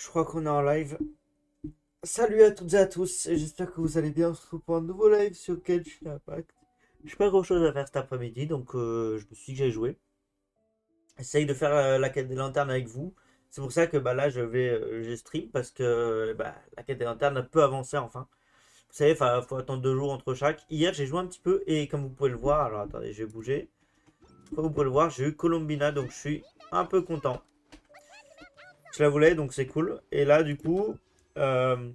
Je crois qu'on est en live. Salut à toutes et à tous, et j'espère que vous allez bien. On se retrouve pour un nouveau live sur Genshin Impact. J'ai pas grand chose à faire cet après-midi, donc je me suis dit que j'allais jouer. Essaye de faire la quête des lanternes avec vous. C'est pour ça que bah, là je stream parce que bah, la quête des lanternes peut avancer enfin. Vous savez, il faut attendre 2 jours entre chaque. Hier j'ai joué un petit peu et comme vous pouvez le voir, alors attendez, je vais bouger. Comme vous pouvez le voir, j'ai eu Colombina donc je suis un peu content. Je la voulais donc c'est cool. Et là du coup, euh,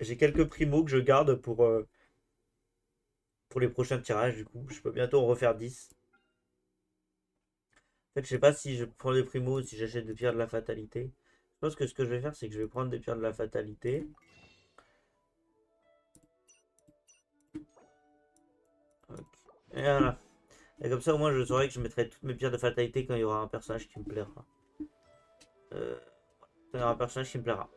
j'ai quelques primos que je garde pour les prochains tirages, du coup. Je peux bientôt en refaire 10. En fait, je sais pas si je prends des primos ou si j'achète des pierres de la fatalité. Je pense que ce que je vais faire, c'est que je vais prendre des pierres de la fatalité. Ok. Et voilà. Et comme ça, au moins, je saurai que je mettrai toutes mes pierres de fatalité quand il y aura un personnage qui me plaira. Euh, quand il y aura un personnage qui me plaira.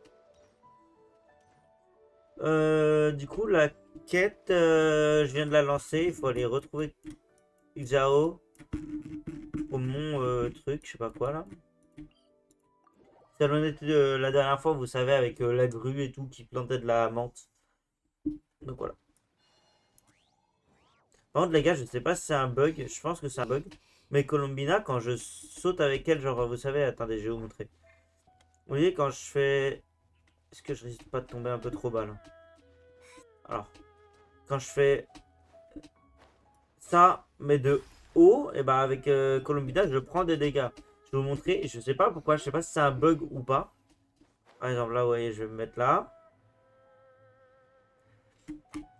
Du coup, la quête, je viens de la lancer. Il faut aller retrouver Xao au mont truc, je sais pas quoi là. Ça en était la dernière fois, vous savez, avec la grue et tout qui plantait de la menthe. Donc voilà. Par contre, les gars, je sais pas si c'est un bug. Je pense que c'est un bug. Mais Colombina, quand je saute avec elle, genre, vous savez, attendez, je vais vous montrer. Vous voyez, quand je fais. Est-ce que je risque pas de tomber un peu trop bas là? Alors, quand je fais ça, mais de haut, et bah avec Colombina, je prends des dégâts. Je vais vous montrer. Et je sais pas pourquoi, je sais pas si c'est un bug ou pas. Par exemple, là, vous voyez, je vais me mettre là.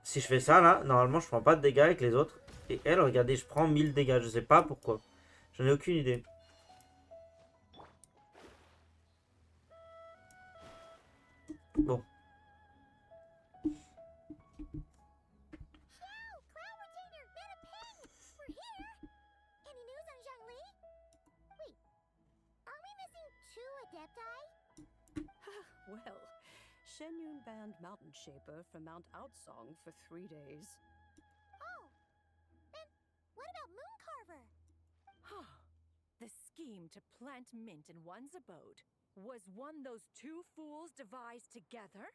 Si je fais ça là, normalement je prends pas de dégâts avec les autres. Et elle, regardez, je prends 1000 dégâts. Je sais pas pourquoi. J'en ai aucune idée. Bon. Well, Shenyun banned Mountain Shaper from Mount Outsong for 3 days. Oh, then what about Mooncarver? The scheme to plant mint in one's abode was one those two fools devised together?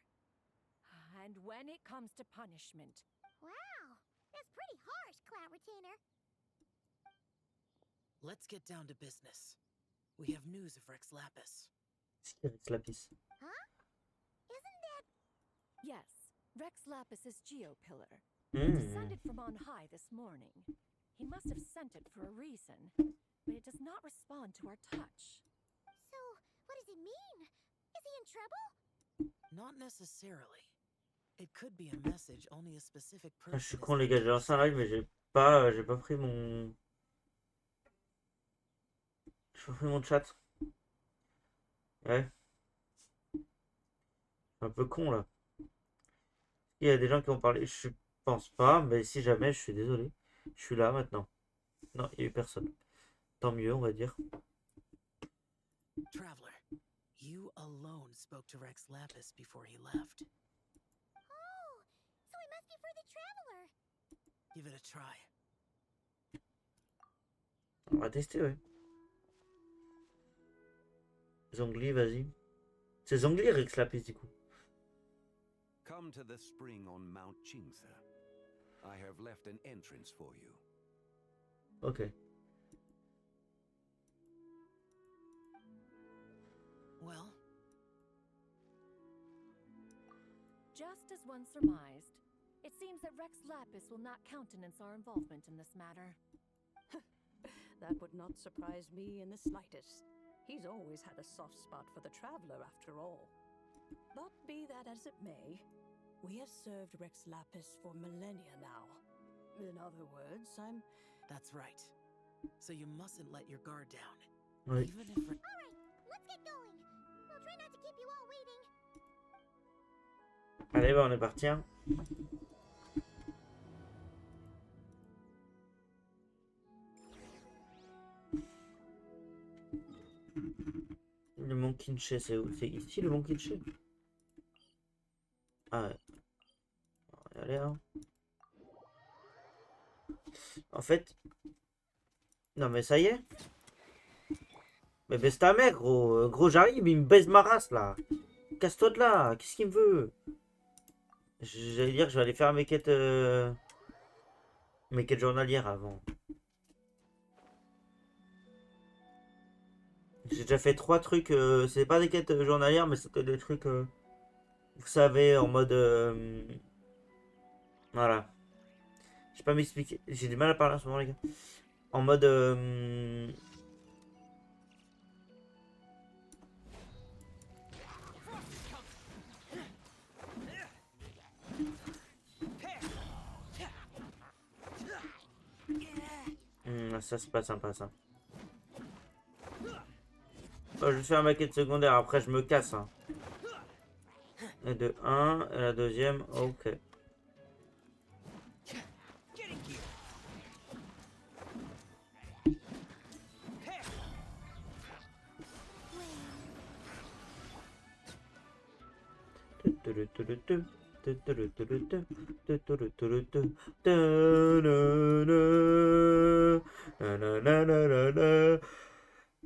And when it comes to punishment, Wow, that's pretty harsh, Cloud Retainer. Let's get down to business. We have news of Rex Lapis. Lapis. Huh? Isn't that... yes, Rex Lapis's geopillar. Hmm. Descended from on high this morning. He must have sent it for a reason, but it does not respond to our touch. So, what does it mean? Is he in trouble? Not necessarily. It could be a message only a specific Ah, je suis person con is les gars, able j'ai to lancé un live mais j'ai pas pris mon. J'ai pas pris mon chat. Ouais, un peu con là. Il y a des gens qui ont parlé, je pense pas, mais si jamais, je suis désolé. Je suis là maintenant. Non, il y a eu personne. Tant mieux, on va dire. Traveler, you alone spoke to Rex Lapis before he left. Oh, so it must be for the Traveler. Give it a try. On va tester, ouais. Zongli, vas-y. C'est Zongli Rex Lapis du coup. Come to the spring on Mount Chingsa. I have left an entrance for you. Ok. Well, Just as one surmised, it seems that Rex Lapis will not countenance our involvement in this matter. That would not surprise me in the slightest. He's always had a soft spot for the Traveler, after all. But be that as it may, we have served Rex Lapis for millennia now. In other words, that's right. So you mustn't let your guard down. Oui. Even if All right, let's get going. We'll try not to keep you all waiting. Allez, bah on est parti. Hein. Le mont Kinché, c'est où? C'est ici le mont Kinché? Ah ouais. On va y aller, hein. En fait. Non mais ça y est. Mais baisse ta mère, gros. Gros, j'arrive, il me baise ma race, là. Casse-toi de là. Qu'est-ce qu'il me veut? J'allais dire que je vais aller faire mes quêtes journalières avant. J'ai déjà fait 3 trucs. C'est pas des quêtes journalières, mais c'était des trucs, vous savez, en mode. Voilà. Je sais pas m'expliquer. J'ai du mal à parler en ce moment, les gars. En mode. Ça, c'est pas sympa, ça. Je vais faire ma quête secondaire, après je me casse. Hein. Et de 1, et la deuxième, ok.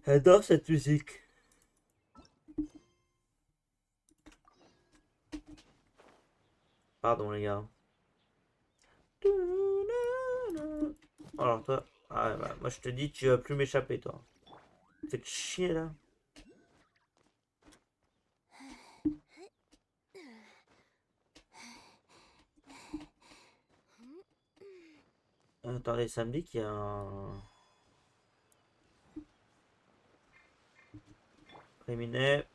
J'adore cette musique. Pardon les gars. Alors toi, ah, bah, moi je te dis tu vas plus m'échapper toi. Faites chier là. Attendez, ça me dit qu'il y a un préminet.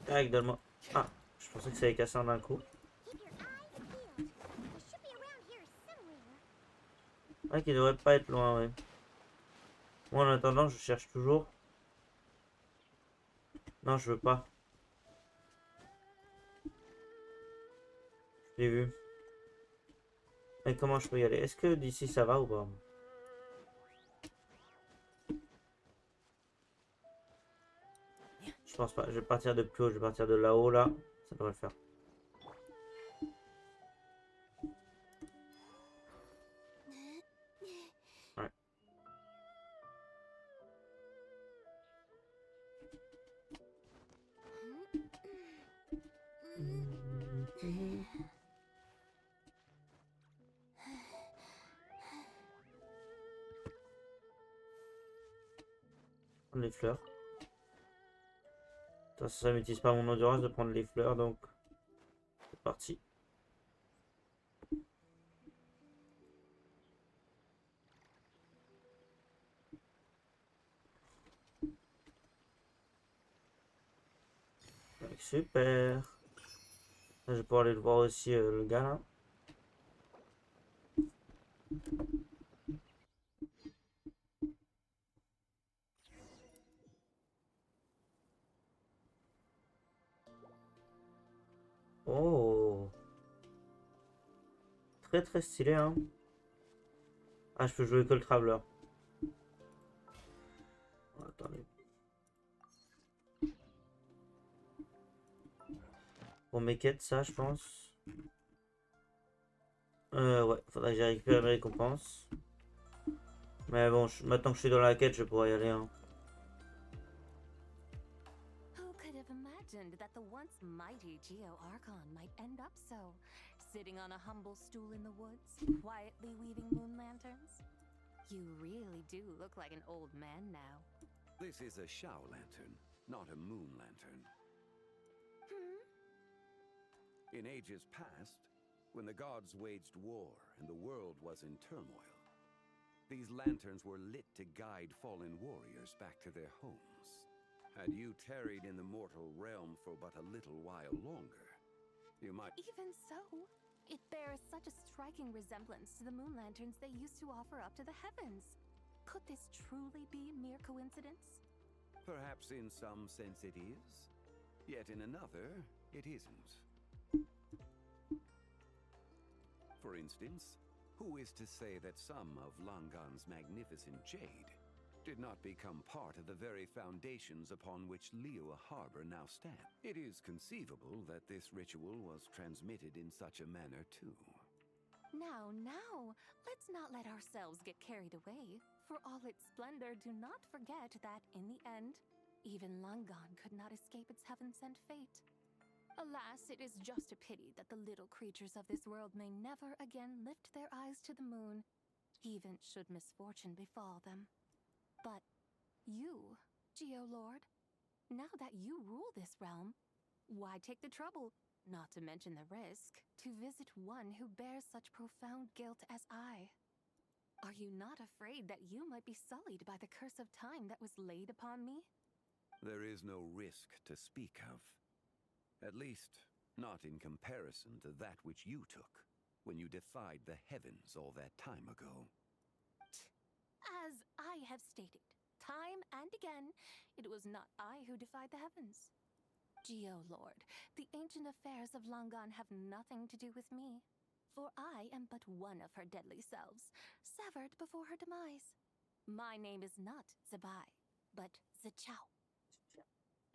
Tac, donne-moi. Ah, je pensais que ça allait casser en un coup. Keep your eyes peeled. He should be around here somewhere. Ah, qu'il devrait pas être loin, ouais. Moi en attendant, je cherche toujours. Non, je veux pas. J'ai vu. Mais comment je peux y aller? Est-ce que d'ici ça va ou pas? Je pense pas. Je vais partir de plus haut. Je vais partir de là-haut là. Ça devrait le faire. Ouais. Prendre les fleurs. Ça m'utilise pas mon endurance de prendre les fleurs donc c'est parti. Super. Là, je vais pouvoir aller le voir aussi le gars là. Oh. Très très stylé hein. Ah je peux jouer que le Traveler. Attendez. Pour mes quêtes ça je pense. Ouais, faudrait que j'aille récupérer mes récompenses. Mais bon, maintenant que je suis dans la quête, je pourrais y aller hein. Who could have imagined that the once mighty Geo Archon might end up so, sitting on a humble stool in the woods, quietly weaving moon lanterns? You really do look like an old man now. This is a Shao lantern, not a moon lantern. In ages past, when the gods waged war and the world was in turmoil, these lanterns were lit to guide fallen warriors back to their homes. Had you tarried in the mortal realm for but a little while longer, you might... Even so, it bears such a striking resemblance to the moon lanterns they used to offer up to the heavens. Could this truly be mere coincidence? Perhaps in some sense it is, yet in another, it isn't. For instance, who is to say that some of Langan's magnificent jade did not become part of the very foundations upon which Liyue Harbor now stands? It is conceivable that this ritual was transmitted in such a manner too. Now, let's not let ourselves get carried away. For all its splendor, do not forget that, in the end, Even Langan could not escape its heaven-sent fate. Alas, it is just a pity that the little creatures of this world may never again lift their eyes to the moon, even should misfortune befall them. But you, Geolord, now that you rule this realm, why take the trouble, not to mention the risk, to visit one who bears such profound guilt as I? Are you not afraid that you might be sullied by the curse of time that was laid upon me? There is no risk to speak of. At least, not in comparison to that which you took when you defied the heavens all that time ago. As I have stated, time and again, it was not I who defied the heavens. Geolord, the ancient affairs of Langan have nothing to do with me, for I am but one of her deadly selves, severed before her demise. My name is not Zebai, but Zechao.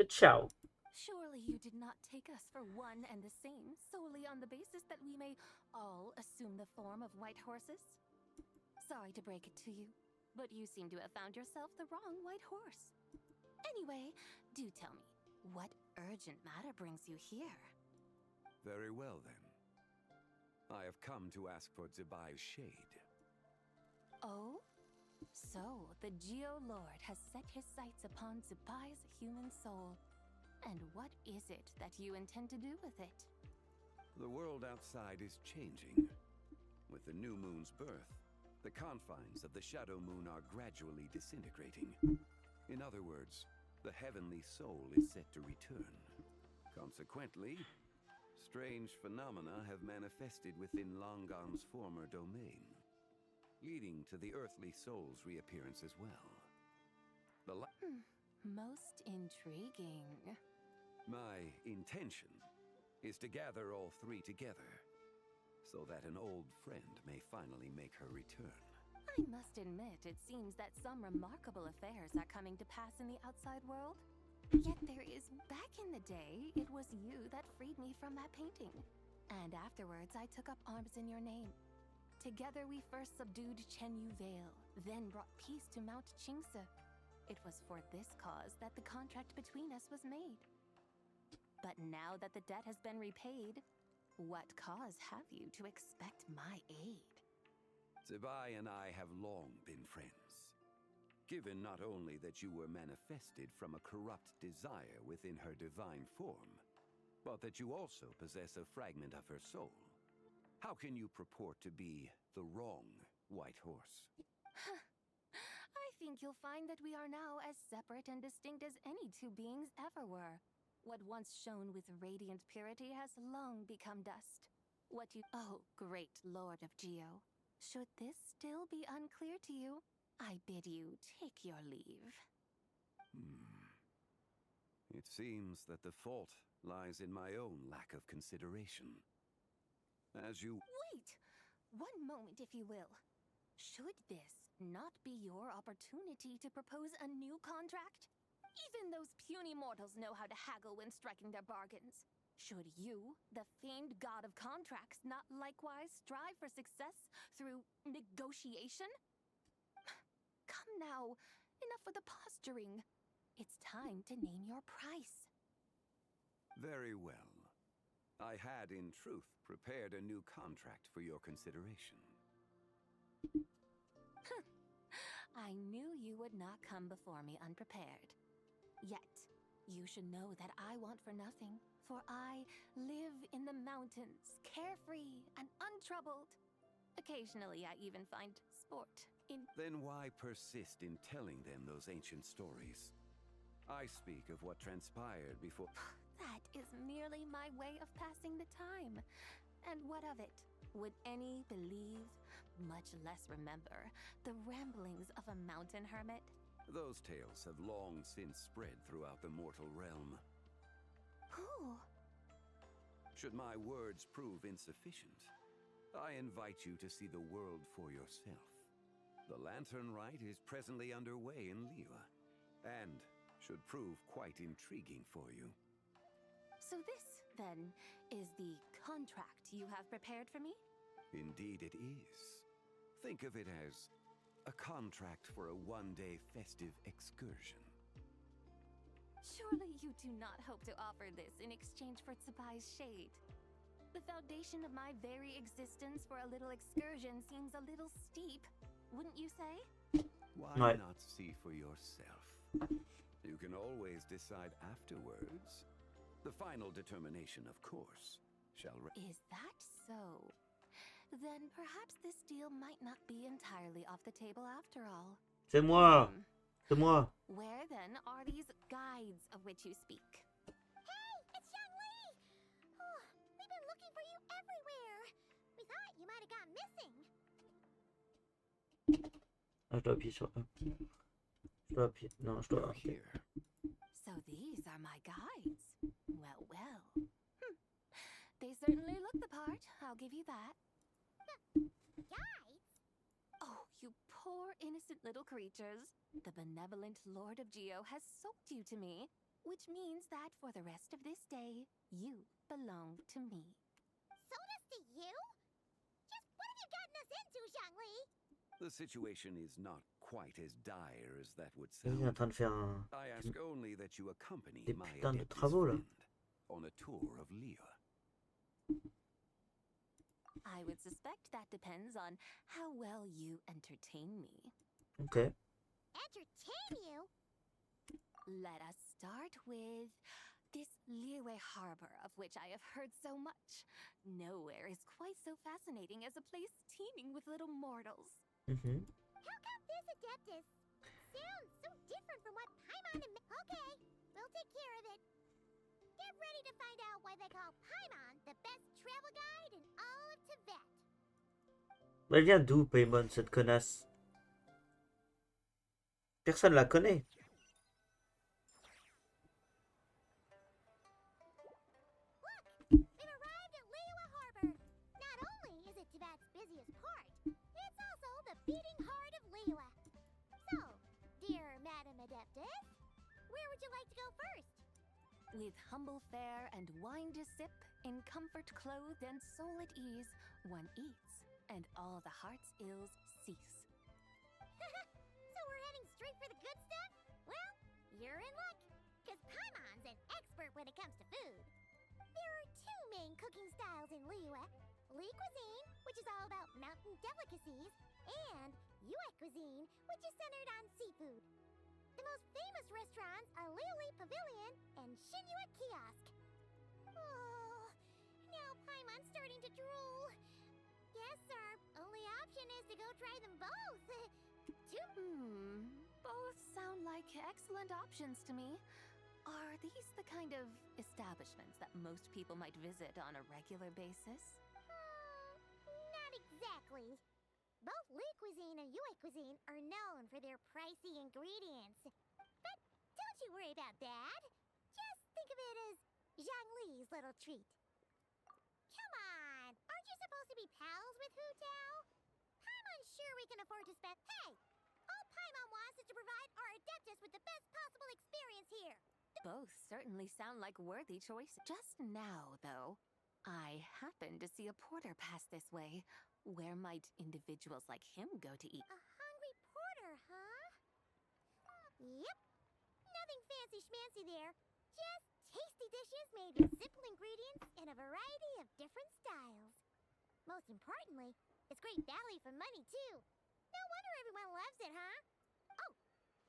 Ciao. Surely you did not take us for one and the same, solely on the basis that we may all assume the form of white horses? Sorry to break it to you, but you seem to have found yourself the wrong white horse. Anyway, do tell me, what urgent matter brings you here? Very well, then. I have come to ask for Zebai's shade. Oh? So, the Geolord has set his sights upon Zebai's human soul. And what is it that you intend to do with it? The world outside is changing. With the new moon's birth, the confines of the Shadow Moon are gradually disintegrating. In other words, the heavenly soul is set to return. Consequently, strange phenomena have manifested within Langan's former domain, leading to the earthly soul's reappearance as well. Most intriguing. My intention is to gather all three together, so that an old friend may finally make her return. I must admit, it seems that some remarkable affairs are coming to pass in the outside world. Yet there is, back in the day, it was you that freed me from that painting. And afterwards, I took up arms in your name. Together we first subdued Chenyu Vale, then brought peace to Mount Qingse. It was for this cause that the contract between us was made. But now that the debt has been repaid, what cause have you to expect my aid? Zebai and I have long been friends. Given not only that you were manifested from a corrupt desire within her divine form, but that you also possess a fragment of her soul, how can you purport to be the wrong white horse? I think you'll find that we are now as separate and distinct as any two beings ever were. What once shone with radiant purity has long become dust. Oh, great Lord of Geo. Should this still be unclear to you, I bid you take your leave. It seems that the fault lies in my own lack of consideration. As you... Wait! One moment, if you will. Should this not be your opportunity to propose a new contract? Even those puny mortals know how to haggle when striking their bargains. Should you, the famed god of contracts, not likewise strive for success through negotiation? Come now, enough with the posturing. It's time to name your price. Very well. I had, in truth, prepared a new contract for your consideration. I knew you would not come before me unprepared. Yet, you should know that I want for nothing, for I live in the mountains, carefree and untroubled. Occasionally, I even find sport in... Then why persist in telling them those ancient stories? I speak of what transpired before... That is merely my way of passing the time. And what of it? Would any believe, much less remember, the ramblings of a mountain hermit? Those tales have long since spread throughout the mortal realm. Who? Should my words prove insufficient, I invite you to see the world for yourself. The Lantern Rite is presently underway in Liyue, and should prove quite intriguing for you. So this, then, is the contract you have prepared for me? Indeed it is. Think of it as a contract for a one-day festive excursion. Surely you do not hope to offer this in exchange for Tsubai's shade. The foundation of my very existence for a little excursion seems a little steep, wouldn't you say? Why Ouais. not see for yourself? You can always decide afterwards. The final determination, of course, shall Is that so? Then perhaps this deal might not be entirely off the table after all. C'est moi. Hmm. C'est moi. Where then are these guides of which you speak? Hey, it's Zhangli! Oh, we've been looking for you everywhere. We thought you might have gone missing. Ah, je dois appuyer sur 1. Je dois appuyer. Non, je dois You're appuyer. here. So these are my guides. Well, well. They certainly look the part, I'll give you that. Guides? Oh, you poor innocent little creatures. The benevolent Lord of Geo has sold you to me, which means that for the rest of this day, you belong to me. Sold us to you? Just what have you gotten us into, Zhangli? The situation is not quite as dire as that would Il est en sound. train de faire un... I ask only that you accompany Des my putains de adeptus travaux, là. friend on a tour of Liyue. I would suspect that depends on how well you entertain me. Ok. Entertain you? Let us start with this Liyue harbor of which I have heard so much. Nowhere is quite so fascinating as a place teeming with little mortals. Mhm. How come this Adeptus sounds so different from what Paimon and... Okay, we'll take care of it. Get ready to find out why they call Paimon the best travel guide in all of Tibet. Elle vient d'où, Paimon, cette connasse? Personne la connaît. Look, we've arrived at Liyue Harbor. Not only is it Tibet's busiest port, it's also the beating heart of Liyue. So, dear Madam Adeptus, where would you like to go first? With humble fare and wine to sip, in comfort clothed and soul at ease, one eats, and all the heart's ills cease. So we're heading straight for the good stuff? Well, you're in luck, because Paimon's an expert when it comes to food. There are two main cooking styles in Liyue. Li cuisine, which is all about mountain delicacies, and Yue cuisine, which is centered on seafood. The most famous restaurants are Liuli Pavilion and Shinyue Kiosk. Oh, now Paimon's starting to drool. Yes, our only option is to go try them both. Both sound like excellent options to me. Are these the kind of establishments that most people might visit on a regular basis? Not exactly. Both Li cuisine and Yue cuisine are known for their pricey ingredients. But don't you worry about that. Just think of it as Zhangli's little treat. Come on, aren't you supposed to be pals with Hu Tao? Paimon's sure we can afford to spend... Hey! All Paimon wants is to provide our Adeptus with the best possible experience here. Both certainly sound like worthy choices. Just now, though, I happen to see a porter pass this way. Where might individuals like him go to eat? A hungry porter, huh? Yep. Nothing fancy schmancy there. Just tasty dishes made with simple ingredients in a variety of different styles. Most importantly, it's great value for money, too. No wonder everyone loves it, huh? Oh,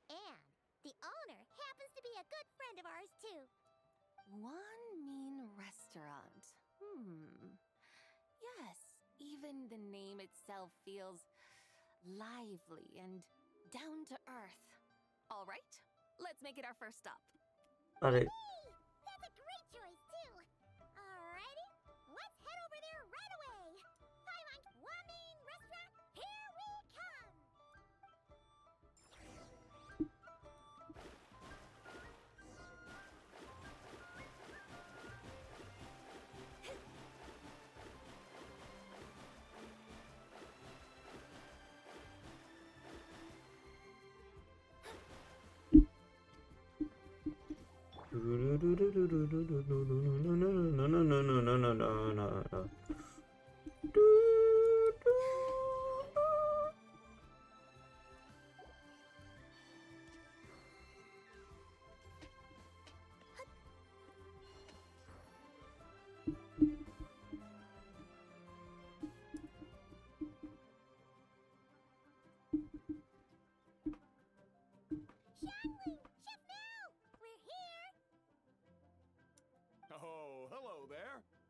and the owner happens to be a good friend of ours, too. One mean restaurant. Yes, even the name itself feels lively and down to earth. All right, let's make it our first stop. Allez. Hey, that's a great choice, too. Alrighty, let's head over there right away. Paimon Wamin Restaurant, here we come.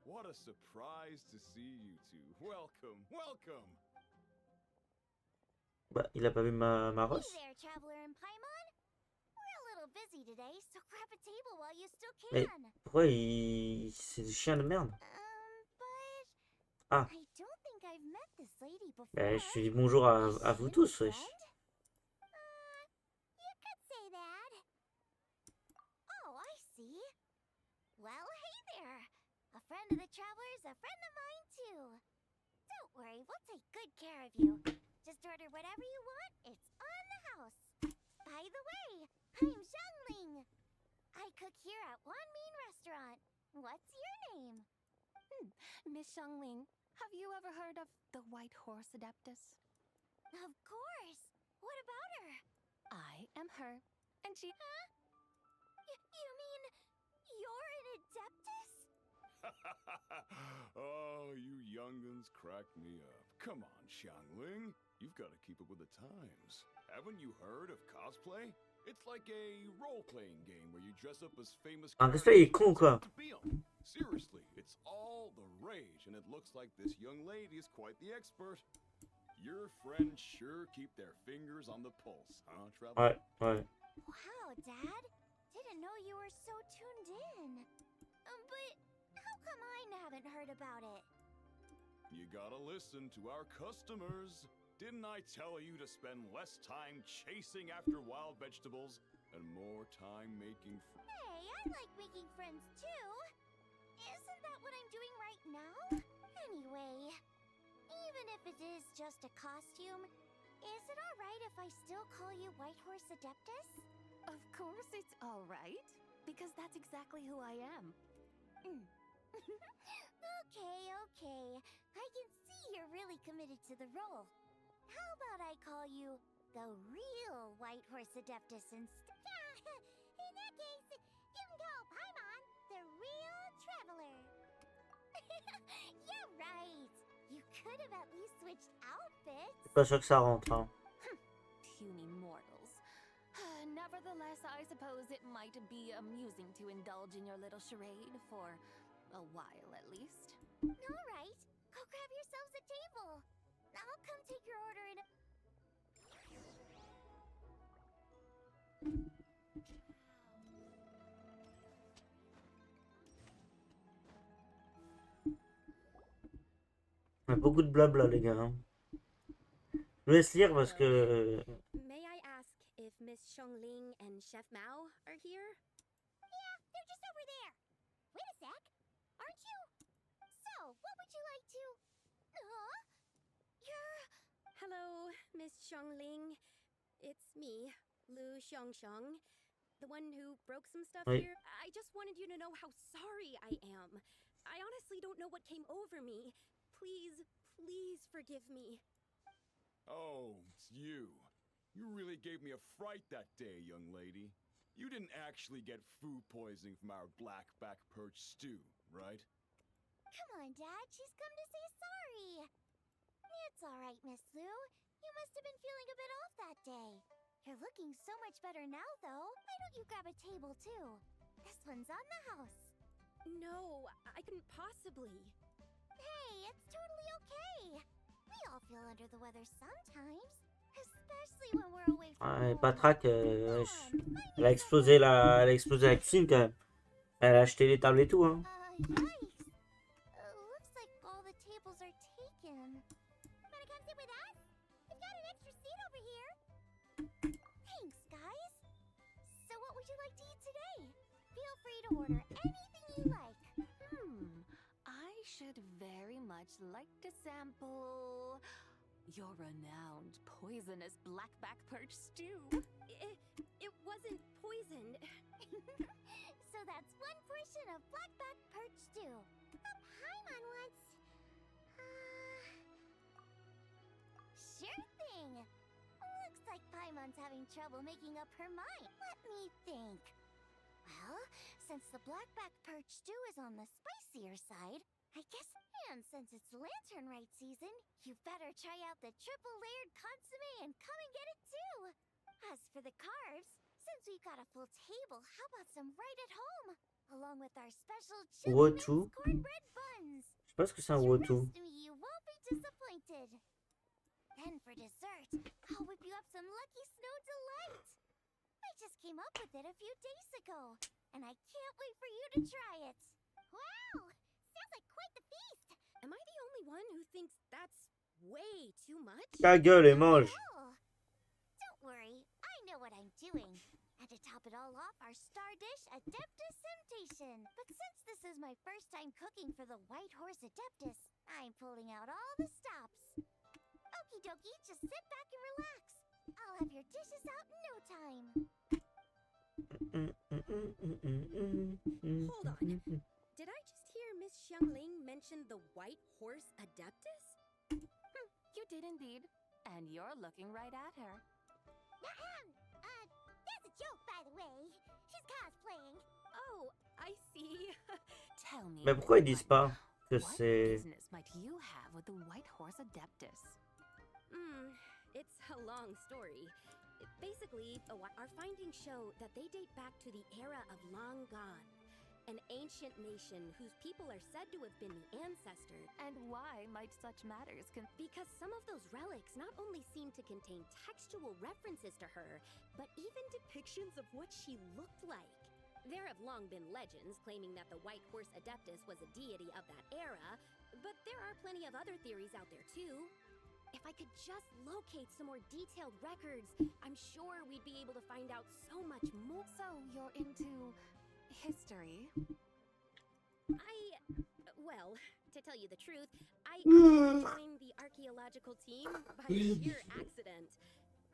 What a surprise to see you two. Welcome, welcome. Bah, il a pas vu ma Hey Ross. there, Traveler and Paimon. We're a little busy today, so grab a table while you still Mais can. pourquoi il... C'est des chiens de merde. But Ah, I don't think I've met this lady before. bah, je dis bonjour à vous tous, wesh. You could say that. Oh, I see. Well, hey there. A friend of the Traveler's a friend of mine, too. Don't worry, we'll take good care of you. Just order whatever you want. It's on the house. By the way, I'm Zhangling. I cook here at Wanmin Restaurant. What's your name? Miss Xiangling, have you ever heard of the White Horse Adeptus? Of course. What about her? I am her, and she... Huh? You mean you're an Adeptus? Oh, you young'uns crack me up. Come on, Xiangling. You've got to keep up with the times. Haven't you heard of cosplay? It's like a role-playing game where you dress up as famous Un cosplay, il est con ou quoi? to be on. Seriously, it's all the rage, and it looks like this young lady is quite the expert. Your friends sure keep their fingers on the pulse, huh, Traveler? Ouais, ouais. Wow, Dad. Didn't know you were so tuned in. But how come I haven't heard about it? You gotta listen to our customers. Didn't I tell you to spend less time chasing after wild vegetables and more time making Hey, I like making friends too. Isn't that what I'm doing right now? Anyway, even if it is just a costume, is it alright if I still call you White Horse Adeptus? Of course it's all right, because that's exactly who I am. Okay. I can see you're really committed to the role. How about I call you the real White Horse Adeptus instead? In that case, you can call Paimon the real Traveler. You're right. You could have at least switched outfits. C'est pas sûr que ça rentre, hein. Puny mortals. Nevertheless, I suppose it might be amusing to indulge in your little charade for a while at least. All right. Go grab yourselves a table. I'll come take your order in a... Il y a beaucoup de blabla, les gars. Hein. Je laisse lire parce que... May I ask if Miss Xiangling and Chef Mao are here? Yeah, they're just over there. Wait a sec. Aren't you? So, what would you like to... You're... Hello, Miss Xiangling. It's me, Lu Xiangxiang, the one who broke some stuff Oui. here. I just wanted you to know how sorry I am. I honestly don't know what came over me. Please forgive me. Oh, it's you. You really gave me a fright that day, young lady. You didn't actually get food poisoning from our black-back perch stew, right? Come on, Dad. She's come to say sorry. It's all right, Miss Lu. You must have been feeling a bit off that day. You're looking so much better now, though. Why don't you grab a table, too? This one's on the house. No, I couldn't possibly. Hey, it's totally okay. We all feel under the weather sometimes. Especially when we're away from Ouais, home. Patraque, Come on, elle a explosé la cuisine quand même. Elle a acheté les tables et tout, hein. Yikes. Looks like all the tables are taken. Wanna come sit with us? We've got an extra seat over here. Thanks, guys. So what would you like to eat today? Feel free to order anything you like. I should very much like to sample your renowned poisonous blackback perch stew. It wasn't poisoned. So that's one portion of blackback perch stew. Paimon wants... Sure thing. Looks like Paimon's having trouble making up her mind. Let me think. Well, since the blackback perch stew is on the spicier side, I guess, and since it's lantern rite season, you better try out the triple layered consomme and come and get it too. As for the carbs, since we've got a full table, how about some right at home? Along with our special chili What mix too? cornbread buns. Je pense que c'est un Trust retour. me, you won't be disappointed. Then for dessert, I'll whip you up some Lucky Snow Delight. I just came up with it a few days ago, and I can't wait for you to try it. Wow! Sounds like quite the feast. Am I the only one who thinks that's way too much? Ta gueule et mange. Oh, don't worry, I know what I'm doing. And to top it all off, our star dish, Adeptus Temptation. But since this is my first time cooking for the White Horse Adeptus, I'm pulling out all the stops. Okie dokie, just sit back and relax. I'll have your dishes out in no time. Hold on. Did I just hear Miss Xiangling mention the White Horse Adeptus? You did indeed. And you're looking right at her. That's a joke, by the way. She's cosplaying. Oh, I see. Tell me. Mais pourquoi ils disent pas que what c'est... business might you have with the White Horse Adeptus? It's a long story. Basically, our findings show that they date back to the era of Long Gone, an ancient nation whose people are said to have been the ancestors. And why might such matters Because some of those relics not only seem to contain textual references to her, but even depictions of what she looked like. There have long been legends claiming that the White Horse Adeptus was a deity of that era, but there are plenty of other theories out there too. If I could just locate some more detailed records, I'm sure we'd be able to find out so much more. So you're into history? Well, to tell you the truth, I actually joined the archaeological team by sheer accident.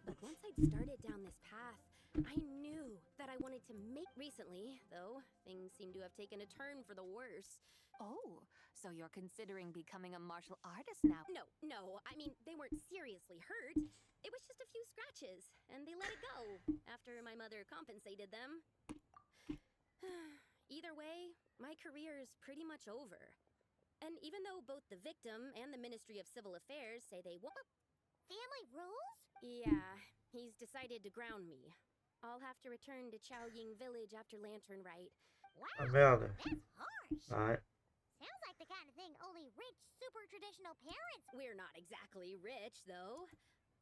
But once I'd started down this path, I knew that I wanted to make... Recently, though, things seem to have taken a turn for the worse. Oh, so you're considering becoming a martial artist now? No, I mean, they weren't seriously hurt. It was just a few scratches, and they let it go after my mother compensated them. Either way, my career is pretty much over. And even though both the victim and the Ministry of Civil Affairs say they won't... Family rules? Yeah, he's decided to ground me. I'll have to return to Chaoying Village after Lantern Rite. Wow, Ah merde. that's harsh. Ouais. Sounds like the kind of thing only rich, super traditional parents... We're not exactly rich, though.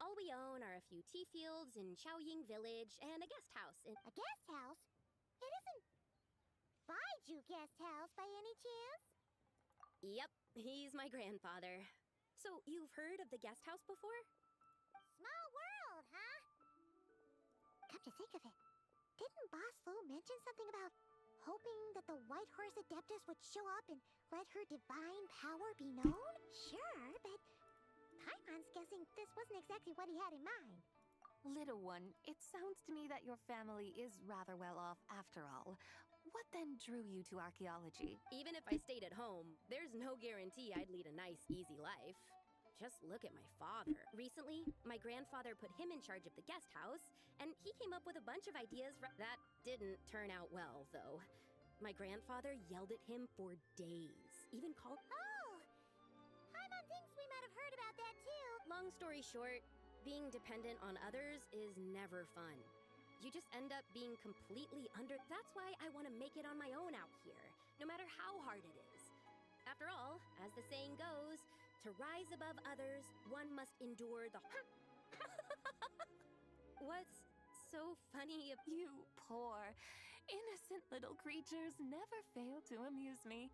All we own are a few tea fields in Chaoying Village and a guest house in... A guest house? It isn't Baiju Guest House by any chance? Yep, he's my grandfather. So, you've heard of the guest house before? Small world, huh? Come to think of it, didn't Boss Lu mention something about hoping that the White Horse Adeptus would show up and let her divine power be known? Sure, but Paimon's guessing this wasn't exactly what he had in mind. Little one, it sounds to me that your family is rather well off after all. What then drew you to archaeology? Even if I stayed at home, there's no guarantee I'd lead a nice, easy life. Just look at my father. Recently, my grandfather put him in charge of the guest house, and he came up with a bunch of ideas that didn't turn out well, though. My grandfather yelled at him for days, even called... Oh! Paimon thinks we might have heard about that too. Long story short, being dependent on others is never fun. You just end up being completely under... That's why I want to make it on my own out here, no matter how hard it is. After all, as the saying goes, to rise above others, one must endure the... What's so funny about... You poor, innocent little creatures never fail to amuse me.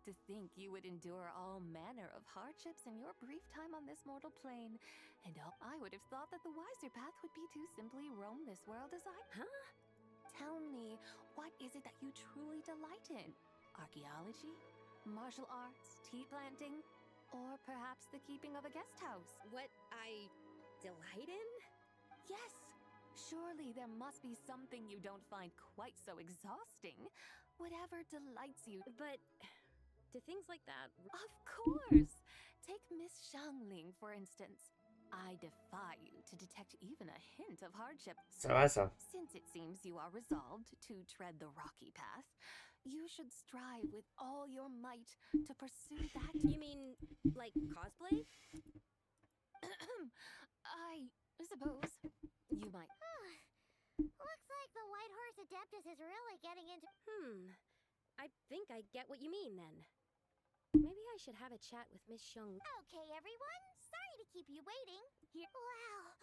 To think you would endure all manner of hardships in your brief time on this mortal plane. And I would have thought that the wiser path would be to simply roam this world as I... Huh? Tell me, what is it that you truly delight in? Archaeology? Martial arts? Tea planting? Or perhaps the keeping of a guest house? What I delight in? Yes! Surely there must be something you don't find quite so exhausting. Whatever delights you. But... do things like that... Of course! Take Miss Xiangling, for instance. I defy you to detect even a hint of hardship. Ça va, ça. Since it seems you are resolved to tread the rocky path, you should strive with all your might to pursue that... You mean, like, cosplay? I suppose you might... Looks like the White Horse Adeptus is really getting into... I think I get what you mean, then. Maybe I should have a chat with Miss Xiong. Okay, everyone. Sorry to keep you waiting. Wow.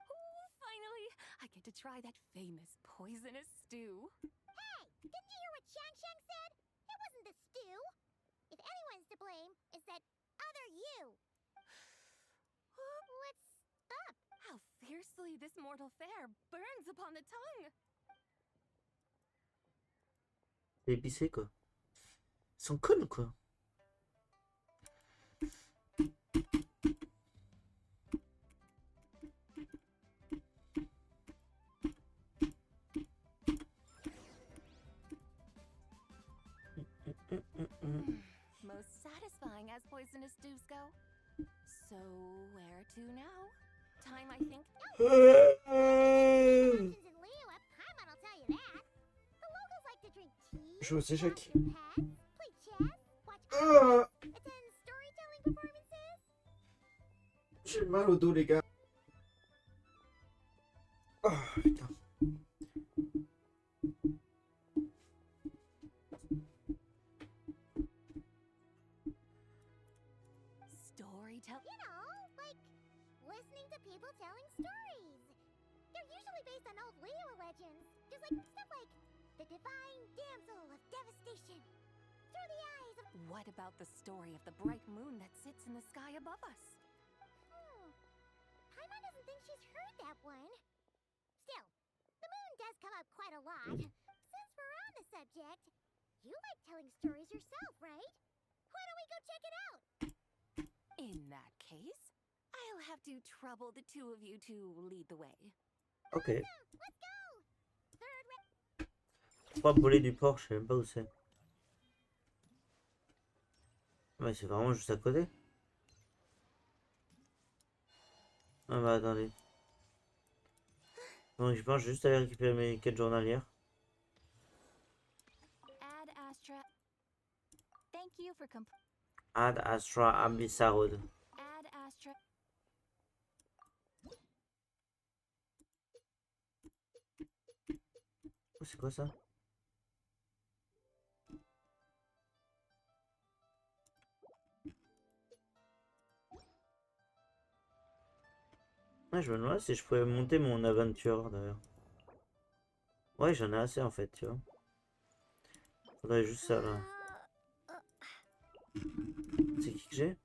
Oh, finally, I get to try that famous poisonous stew. Hey, didn't you hear what Shang said? It wasn't the stew. If anyone's to blame, it's that other you. What's up? How fiercely this mortal fare burns upon the tongue. C'est épicé quoi. Ils sont connes quoi. Most satisfying as poisonous stews go. So, where to now? Time, I think. Options in Liyue, Paimon will tell you that. The locals like to drink tea, Jouer aux échecs. walk their pets, play chess, watch anime, attend storytelling performances. J'ai mal au dos les gars. Oh putain. Storytelling. You know, like listening to people telling stories. They're usually based on old Liyue legends. Just like stuff like the divine damsel of devastation through the eyes of. What about the story of the bright moon that sits in the sky above us? Paimon doesn't think she's heard that one. Still, the moon does come up quite a lot. Since we're on the subject, you like telling stories yourself, right? Why don't we go check it out? In that case, I'll have to trouble the two of you to lead the way. Ok. Let's go! Third ra- 3 bolets du port, je sais même pas où c'est. Ouais, c'est vraiment juste à côté. Ah bah attendez. Donc je pense juste aller récupérer mes quêtes journalières. Ad Astra. Thank you for Ad Astra Abyssa Road. Ad Astra. Oh, c'est quoi ça? Ouais, je me demande si je pouvais monter mon aventure d'ailleurs. Ouais, j'en ai assez en fait, tu vois. Faudrait juste ça là. C'est qui que j'ai?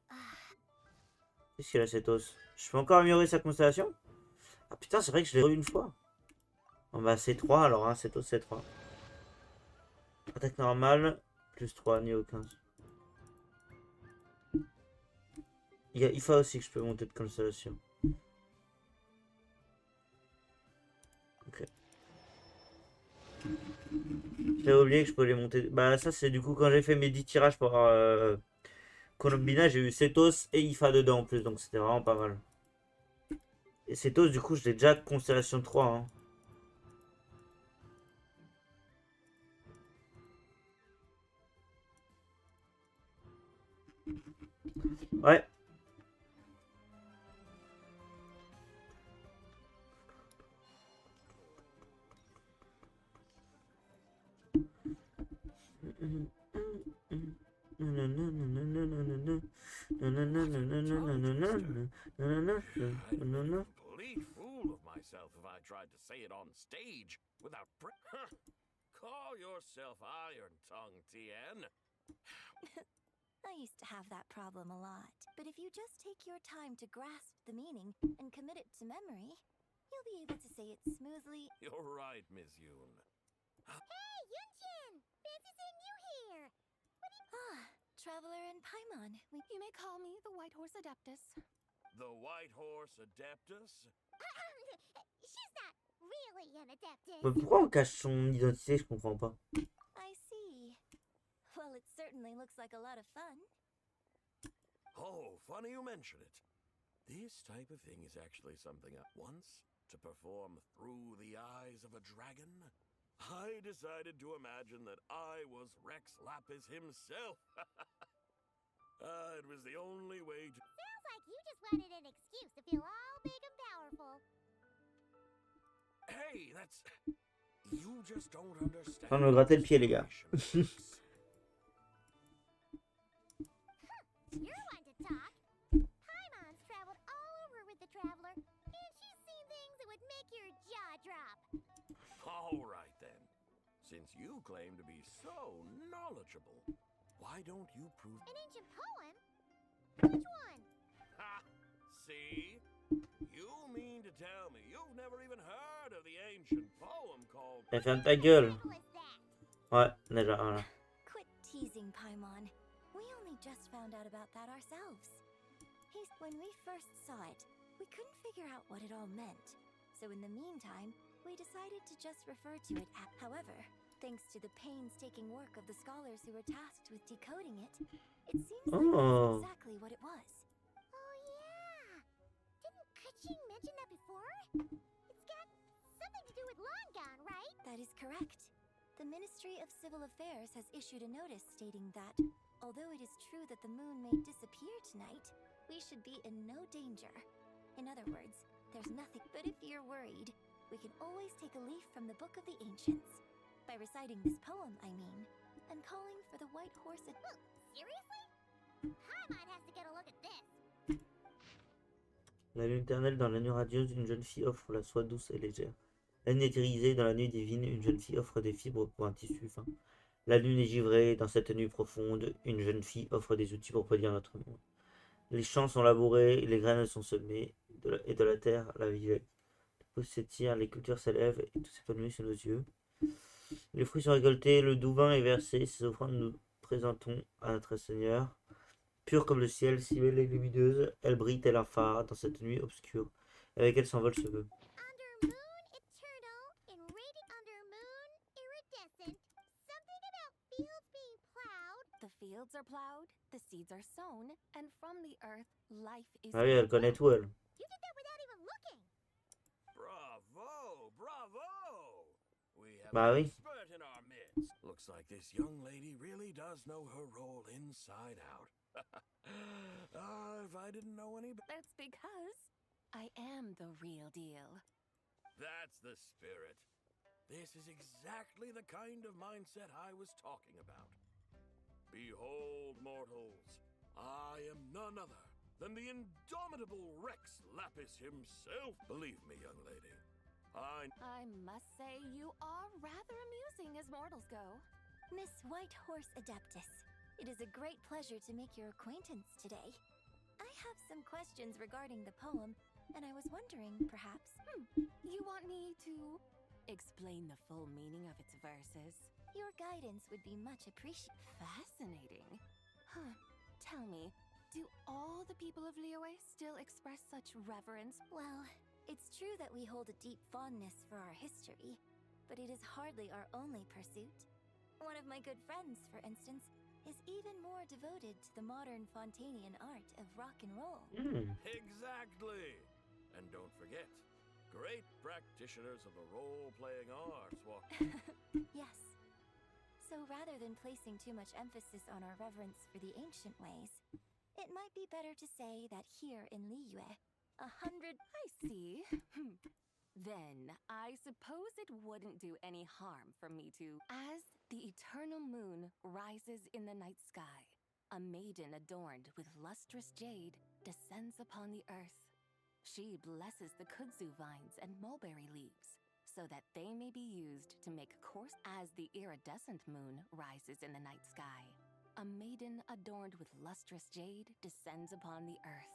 Qu'est-ce qu'il a cet os? Je peux encore améliorer sa constellation? Ah putain, c'est vrai que je l'ai revu une fois. Bon bah c'est 3 alors, hein, cet os c'est 3. Attaque normale, plus 3, niveau 15. Il y a IFA aussi que je peux monter de constellation. Ok. J'avais oublié que je peux les monter. Bah ça c'est du coup quand j'ai fait mes 10 tirages pour Colombina, j'ai eu Cetos et IFA dedans en plus, donc c'était vraiment pas mal. Et Cetos du coup je l'ai déjà constellation 3. Hein. Ouais. Complete fool of myself if I tried to say it on stage without Call yourself Iron Tongue, Tien. I used to have that problem a lot. But if you just take your time to grasp the meaning and commit it to memory, you'll be able to say it smoothly. You're right, Miss Yoon. Hey, Yunchin! Fancy seeing you here! Traveler in Paimon. You may call me the White Horse Adeptus. The White Horse Adeptus? She's not really an adeptus. Pourquoi on cache son identité? Je comprends pas. I see. Well, it certainly looks like a lot of fun. Oh, funny you mention it. This type of thing is actually something I once to perform through the eyes of a dragon. I decided to imagine that I was Rex Lapis himself. It was the only way to... Sounds like you just wanted an excuse to feel all big and powerful. Hey, that's... You just don't understand. On me gratter le pied, les gars. since you're one to talk, Paimon's traveled all over with the Traveler, and she's seen things that would make your jaw drop. All right then. Since you claim to be so knowledgeable, why don't you prove... An ancient poem? Which one? Ha! See? You mean to tell me you've never even heard of the ancient poem called... Mais ferme ta gueule. What is that? Ouais, déjà, voilà. Quit teasing, Paimon. We only just found out about that ourselves. When we first saw it, we couldn't figure out what it all meant. So in the meantime, we decided to just refer to it as... However, thanks to the painstaking work of the scholars who were tasked with decoding it, it seems like that's exactly what it was. Oh yeah! Didn't Kuching mention that before? It's got something to do with Longon, right? That is correct. The Ministry of Civil Affairs has issued a notice stating that, although it is true that the moon may disappear tonight, we should be in no danger. In other words, there's nothing. But if you're worried, we can always take a leaf from the Book of the Ancients. By reciting this poem, I mean, and calling for the white horse... Seriously? Paimon has to get a look at this. La lune éternelle dans la nuit radieuse, une jeune fille offre la soie douce et légère. La lune éthérisée dans la nuit divine, une jeune fille offre des fibres pour un tissu fin. La lune est givrée dans cette nuit profonde, une jeune fille offre des outils pour prédire notre monde. Les champs sont labourés, les graines sont semées, et de la terre, la vie jaillit. Les pousses s'étirent, les cultures s'élèvent, et tout s'épanouit sous nos yeux. Les fruits sont récoltés, le doux vin est versé, ces offrandes nous présentons à notre Seigneur. Pure comme le ciel, si belle et lumineuse, elle brille tel un phare dans cette nuit obscure. Et avec elle s'envole ce vœu. Under moon eternal, in radiant under moon iridescent, something about fields being plowed. The fields are plowed, the seeds are sown, and from the earth, life is... Ah oui, elle connaît tout, elle. You did that without even looking. Bravo! Bravo! We have Bah an oui. expert in our midst. Looks like this young lady really does know her role inside out. If I didn't know any... That's because I am the real deal. That's the spirit. This is exactly the kind of mindset I was talking about. Behold, mortals, I am none other than the indomitable Rex Lapis himself. Believe me, young lady, I must say you are rather amusing as mortals go. Miss White Horse Adeptus, it is a great pleasure to make your acquaintance today. I have some questions regarding the poem, and I was wondering, perhaps... You want me to explain the full meaning of its verses? Your guidance would be much appreciated. Fascinating. Huh. Tell me, do all the people of Liyue still express such reverence? Well, it's true that we hold a deep fondness for our history, but it is hardly our only pursuit. One of my good friends, for instance, is even more devoted to the modern Fontanian art of rock and roll. Exactly. And don't forget, great practitioners of the role-playing arts walk... Yes. So rather than placing too much emphasis on our reverence for the ancient ways, it might be better to say that here in Liyue, 100... I see. Then, I suppose it wouldn't do any harm for me to... As the eternal moon rises in the night sky, a maiden adorned with lustrous jade descends upon the earth. She blesses the kudzu vines and mulberry leaves, so that they may be used to make coarse... As the iridescent moon rises in the night sky, a maiden adorned with lustrous jade descends upon the earth.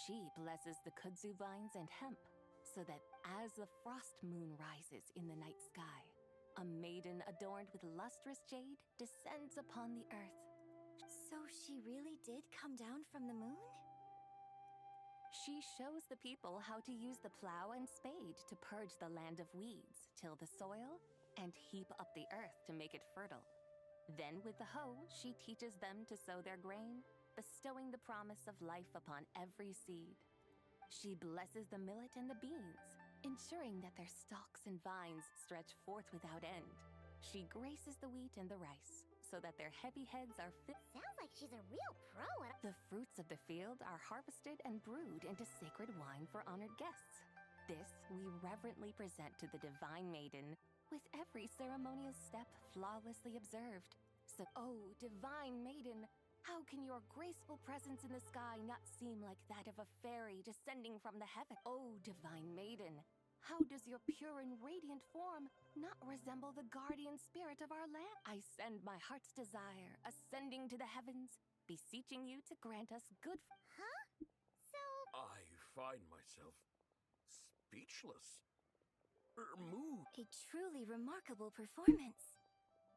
She blesses the kudzu vines and hemp, so that as the frost moon rises in the night sky, a maiden adorned with lustrous jade descends upon the earth. So she really did come down from the moon? She shows the people how to use the plow and spade to purge the land of weeds, till the soil, and heap up the earth to make it fertile. Then with the hoe, she teaches them to sow their grain, bestowing the promise of life upon every seed. She blesses the millet and the beans, ensuring that their stalks and vines stretch forth without end. She graces the wheat and the rice, so that their heavy heads are fit. Sounds like she's a real pro at... The fruits of the field are harvested and brewed into sacred wine for honored guests. This we reverently present to the divine maiden, with every ceremonial step flawlessly observed. So, oh, divine maiden, How can your graceful presence in the sky not seem like that of a fairy descending from the heaven? Oh, divine maiden, how does your pure and radiant form not resemble the guardian spirit of our land? I send my heart's desire, ascending to the heavens, beseeching you to grant us good. Huh? So, I find myself speechless. Moved. A truly remarkable performance.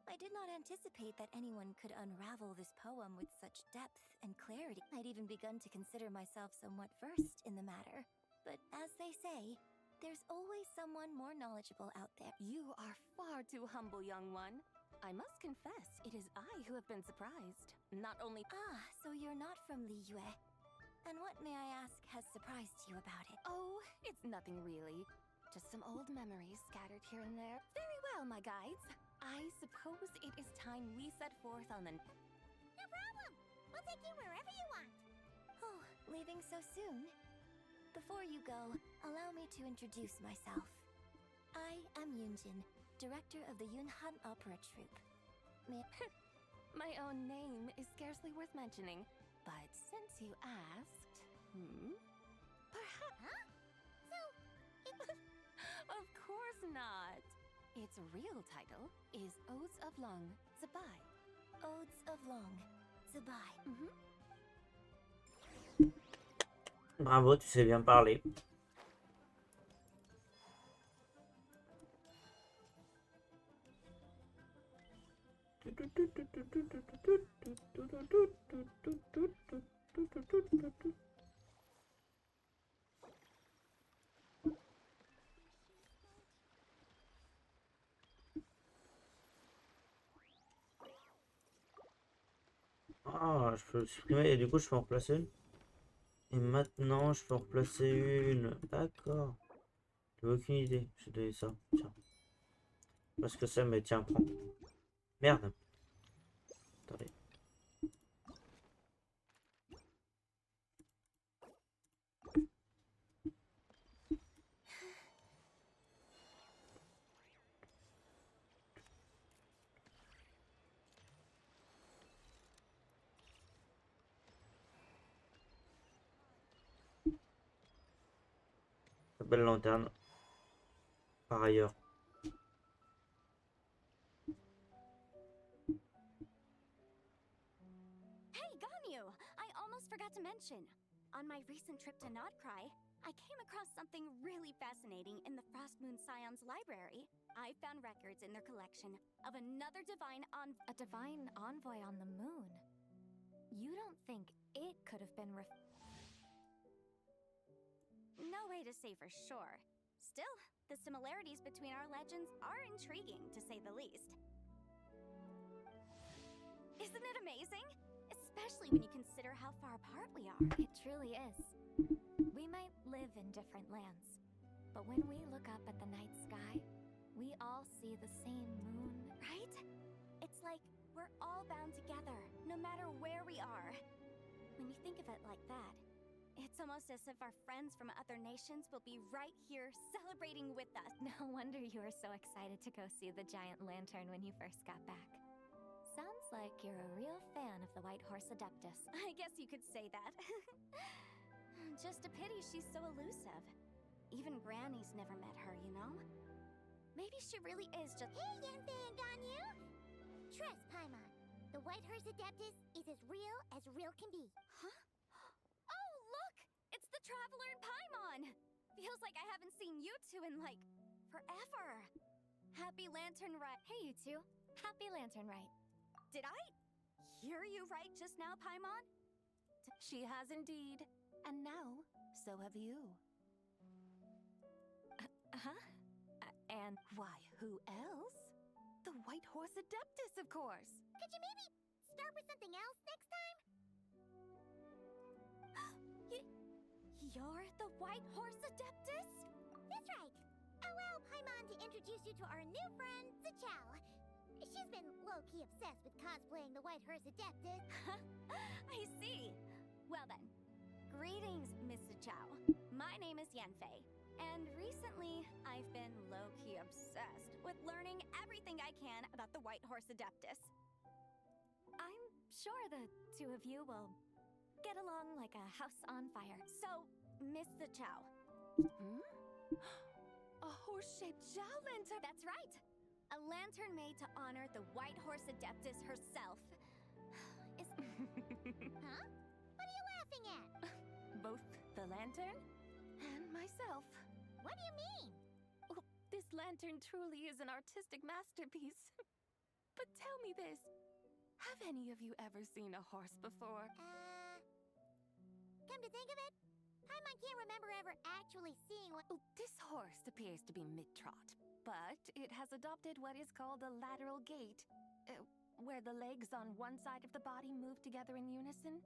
I did not anticipate that anyone could unravel this poem with such depth and clarity. I'd even begun to consider myself somewhat versed in the matter. But as they say, there's always someone more knowledgeable out there. You are far too humble, young one. I must confess, it is I who have been surprised. Not only... Ah, so you're not from Liyue. And what, may I ask, has surprised you about it? Oh, it's nothing really. Just some old memories scattered here and there. Very well, my guides. I suppose it is time we set forth on the... no problem. We'll take you wherever you want. Oh, leaving so soon? Before you go, allow me to introduce myself. I am Yunjin, director of the Yunhan Opera Troupe. My own name is scarcely worth mentioning, but since you asked, perhaps... Huh? So, Of course not. Its real title is Odes of Long Zabai. Odes of Long Zabai. Bravo, tu sais bien parler. Ah, je peux le supprimer et du coup je peux en replacer une. Et maintenant je peux en replacer une. D'accord. J'avais aucune idée. J'ai donné ça. Tiens. Parce que ça, mais tiens, prends. Merde. Attendez. Belle lanterne. Par ailleurs. Hey, Ganyu! I almost forgot to mention. On my recent trip to Notcry, I came across something really fascinating in the Frost Moon Scion's library. I found records in their collection of another A divine envoy on the moon. You don't think it could have been No way to say for sure. Still, the similarities between our legends are intriguing, to say the least. Isn't it amazing? Especially when you consider how far apart we are. It truly is. We might live in different lands, but when we look up at the night sky, we all see the same moon. Right? It's like we're all bound together, no matter where we are. When you think of it like that, it's almost as if our friends from other nations will be right here celebrating with us. No wonder you were so excited to go see the giant lantern when you first got back. Sounds like you're a real fan of the White Horse Adeptus. I guess you could say that. Just a pity she's so elusive. Even Granny's never met her, you know? Maybe she really is just— hey, Yanfei and Ganyu! Trust, Paimon. The White Horse Adeptus is as real can be. Huh? Oh, look! It's the Traveler and Paimon! Feels like I haven't seen you two in, like, forever. Happy Lantern Rite. Hey, you two. Happy Lantern Rite. Did I hear you right just now, Paimon? She has indeed. And now, so have you. And why, who else? The White Horse Adeptus, of course. Could you maybe start with something else next time? You're the White Horse Adeptus? That's right. Allow Paimon to introduce you to our new friend, Zichao. She's been low-key obsessed with cosplaying the White Horse Adeptus. I see. Well then, greetings, Miss Zichao. My name is Yanfei, and recently I've been low-key obsessed with learning everything I can about the White Horse Adeptus. I'm sure the two of you will get along like a house on fire. So, Miss the Chow. Hmm? A horse-shaped Zhao lantern! That's right! A lantern made to honor the White Horse Adeptus herself. Is... Huh? What are you laughing at? Both the lantern and myself. What do you mean? Oh, this lantern truly is an artistic masterpiece. But tell me this. Have any of you ever seen a horse before? Come to think of it, Paimon can't remember ever actually seeing one. Oh, this horse appears to be mid-trot, but it has adopted what is called a lateral gait, where the legs on one side of the body move together in unison.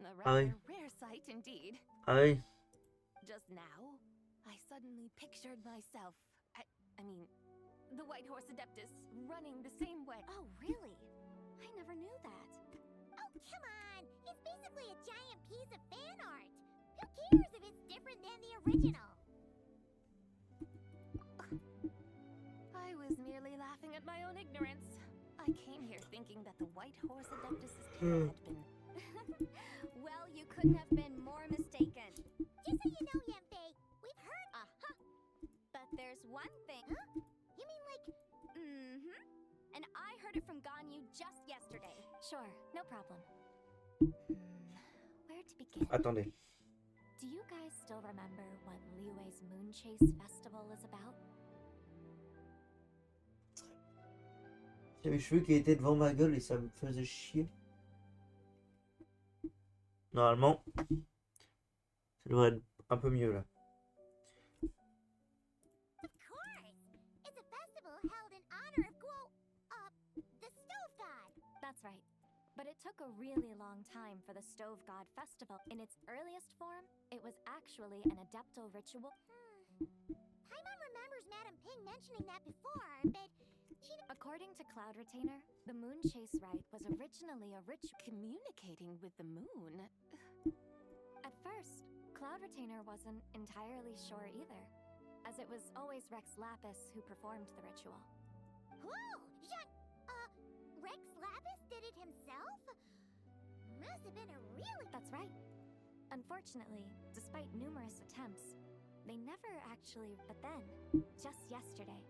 A rather rare sight indeed. Aye. Just now, I suddenly pictured myself, I mean, the White Horse Adeptus running the same way. Oh, really? I never knew that. Oh, come on! It's basically a giant piece of fan art. Who cares if it's different than the original? I was merely laughing at my own ignorance. I came here thinking that the White Horse Adeptus's tail had been... Well, you couldn't have been more mistaken. Just so you know, Yanfei, we've heard... Uh-huh. But there's one thing... Huh? You mean like... Mm-hmm. And I heard it from Ganyu just yesterday. Sure, no problem. Where to begin? Attendez. Do you guys still remember what Liyue's Moon Chase Festival is about? J'avais les cheveux qui étaient devant ma gueule et ça me faisait chier. Normalement, ça devrait être un peu mieux là. Of course! It's a festival held in honor of the Stove God. That's right. But it took a really long time for the Stove God Festival. In its earliest form, it was actually an adeptal ritual. Paimon remembers Madame Ping mentioning that before, but she... According to Cloud Retainer, the Moon Chase Rite was originally a ritual Communicating with the moon? At first, Cloud Retainer wasn't entirely sure either, as it was always Rex Lapis who performed the ritual. Whoa! Rex Lapis did it himself? Must have been a really... That's right. Unfortunately, despite numerous attempts, they never actually... But then, just yesterday,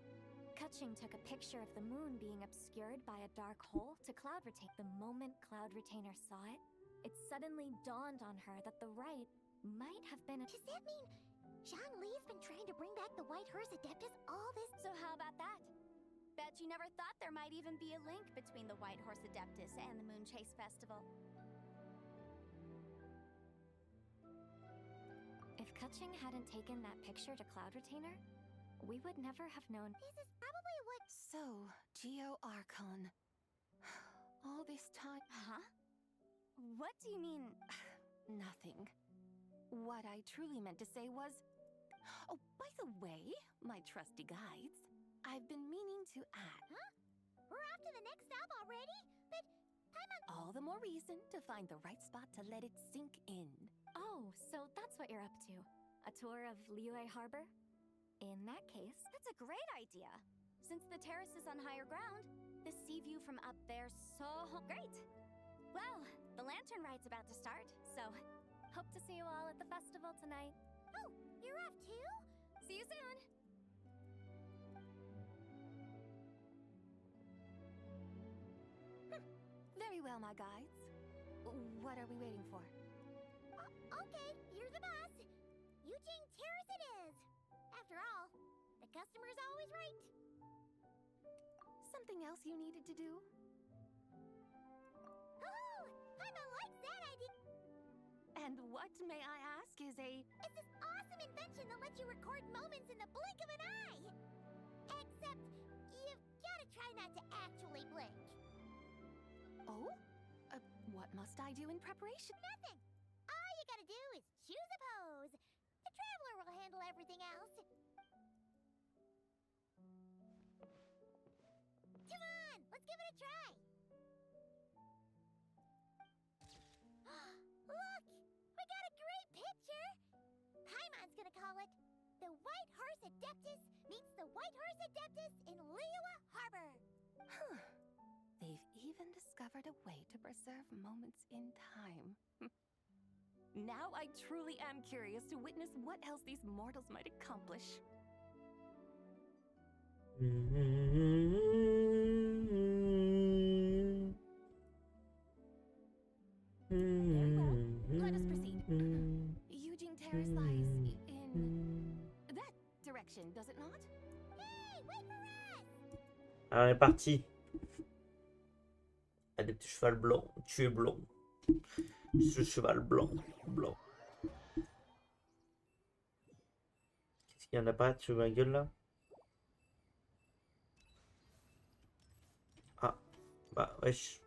Keqing took a picture of the moon being obscured by a dark hole to Cloud Retainer. The moment Cloud Retainer saw it, it suddenly dawned on her that the rite might have been a... Does that mean Zhongli's been trying to bring back the White Horse Adeptus all this... So how about that? Bet you never thought there might even be a link between the White Horse Adeptus and the Moon Chase Festival. If Keqing hadn't taken that picture to Cloud Retainer, we would never have known. This is probably what... So, Geo Archon. All this time... Huh? What do you mean? Nothing. What I truly meant to say was... Oh, by the way, my trusty guides, I've been meaning to add... Huh? We're off to the next stop already? But Paimon... All the more reason to find the right spot to let it sink in. Oh, so that's what you're up to. A tour of Liyue Harbor? In that case... That's a great idea. Since the terrace is on higher ground, the sea view from up there's so great. Well, the lantern ride's about to start, so... Hope to see you all at the festival tonight. Oh, you're off too? See you soon! Very well, my guides. What are we waiting for? Okay, you're the boss. Eugene Terrace it is. After all, the customer's always right. Something else you needed to do? Oh, Paimon likes that idea. And what, may I ask, is a... It's this awesome invention that lets you record moments in the blink of an eye. Except, you've gotta try not to actually blink. Oh? What must I do in preparation? Nothing. All you gotta do is choose a pose. The Traveler will handle everything else. Come on, let's give it a try. Look, we got a great picture. Paimon's gonna call it The White Horse Adeptus Meets the White Horse Adeptus in Liyue Harbor. Huh. They've even discovered discovered a way to preserve moments in time. Now I truly am curious to witness what else these mortals might accomplish. Very well. Let us proceed. Eugene Terrace lies in that direction, does it not? Hey, wait for us! Ah, on est parti. Ah, des petits chevals blancs. Tu es blanc. Ce cheval blanc. Blanc. Qu'est-ce qu'il y en a pas sur ma gueule là? Ah, bah wesh.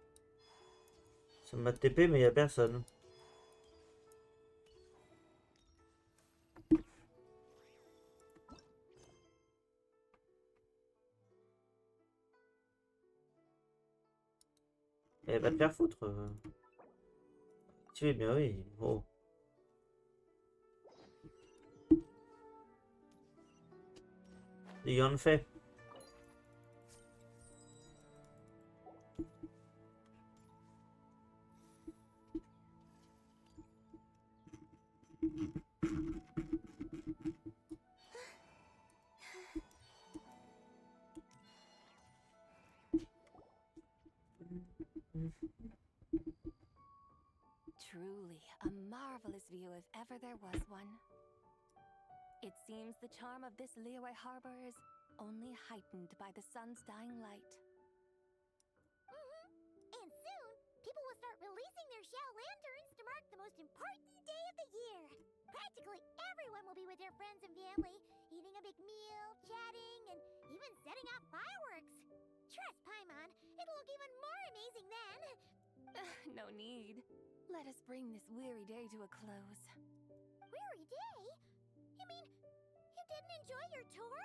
Ça m'a TP mais y a personne. Eh, va te faire foutre. Tu es bien, oui. Oh. Et en fait. Truly a marvelous view if ever there was one. It seems the charm of this Liyue harbor is only heightened by the sun's dying light. And soon, people will start releasing their Xiao lanterns to mark the most important day of the year. Practically everyone will be with their friends and family, eating a big meal, chatting, and even setting off fireworks. Trust Paimon, it'll look even more amazing then. No need. Let us bring this weary day to a close. Weary day? You mean you didn't enjoy your tour?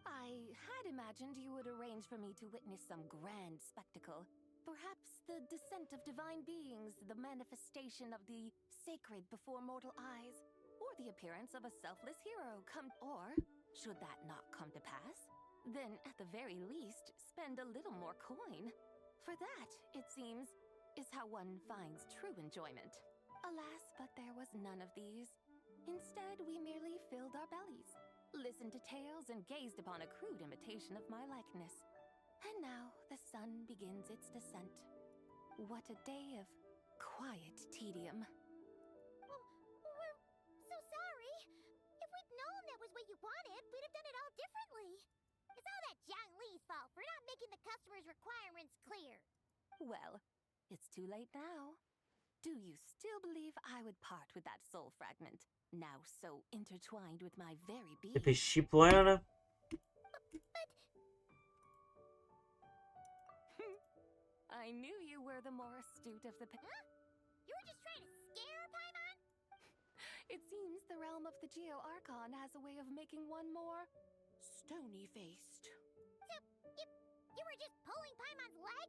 I had imagined you would arrange for me to witness some grand spectacle. Perhaps the descent of divine beings, the manifestation of the sacred before mortal eyes, or the appearance of a selfless hero or, should that not come to pass, then at the very least, spend a little more coin. For that, it seems, is how one finds true enjoyment. Alas, but there was none of these. Instead, we merely filled our bellies, listened to tales, and gazed upon a crude imitation of my likeness. And now the sun begins its descent. What a day of quiet tedium. Well, we're so sorry. If we'd known that was what you wanted, we'd have done it all differently. It's all that Jiang Li's fault for not making the customer's requirements clear. Well, it's too late now. Do you still believe I would part with that soul fragment, now so intertwined with my very being? Ça fait chier pour rien là. I knew you were the more astute of the Huh? You were just trying to scare Paimon? It seems the realm of the Geo-Archon has a way of making one more stony-faced. So, you were just pulling Paimon's leg?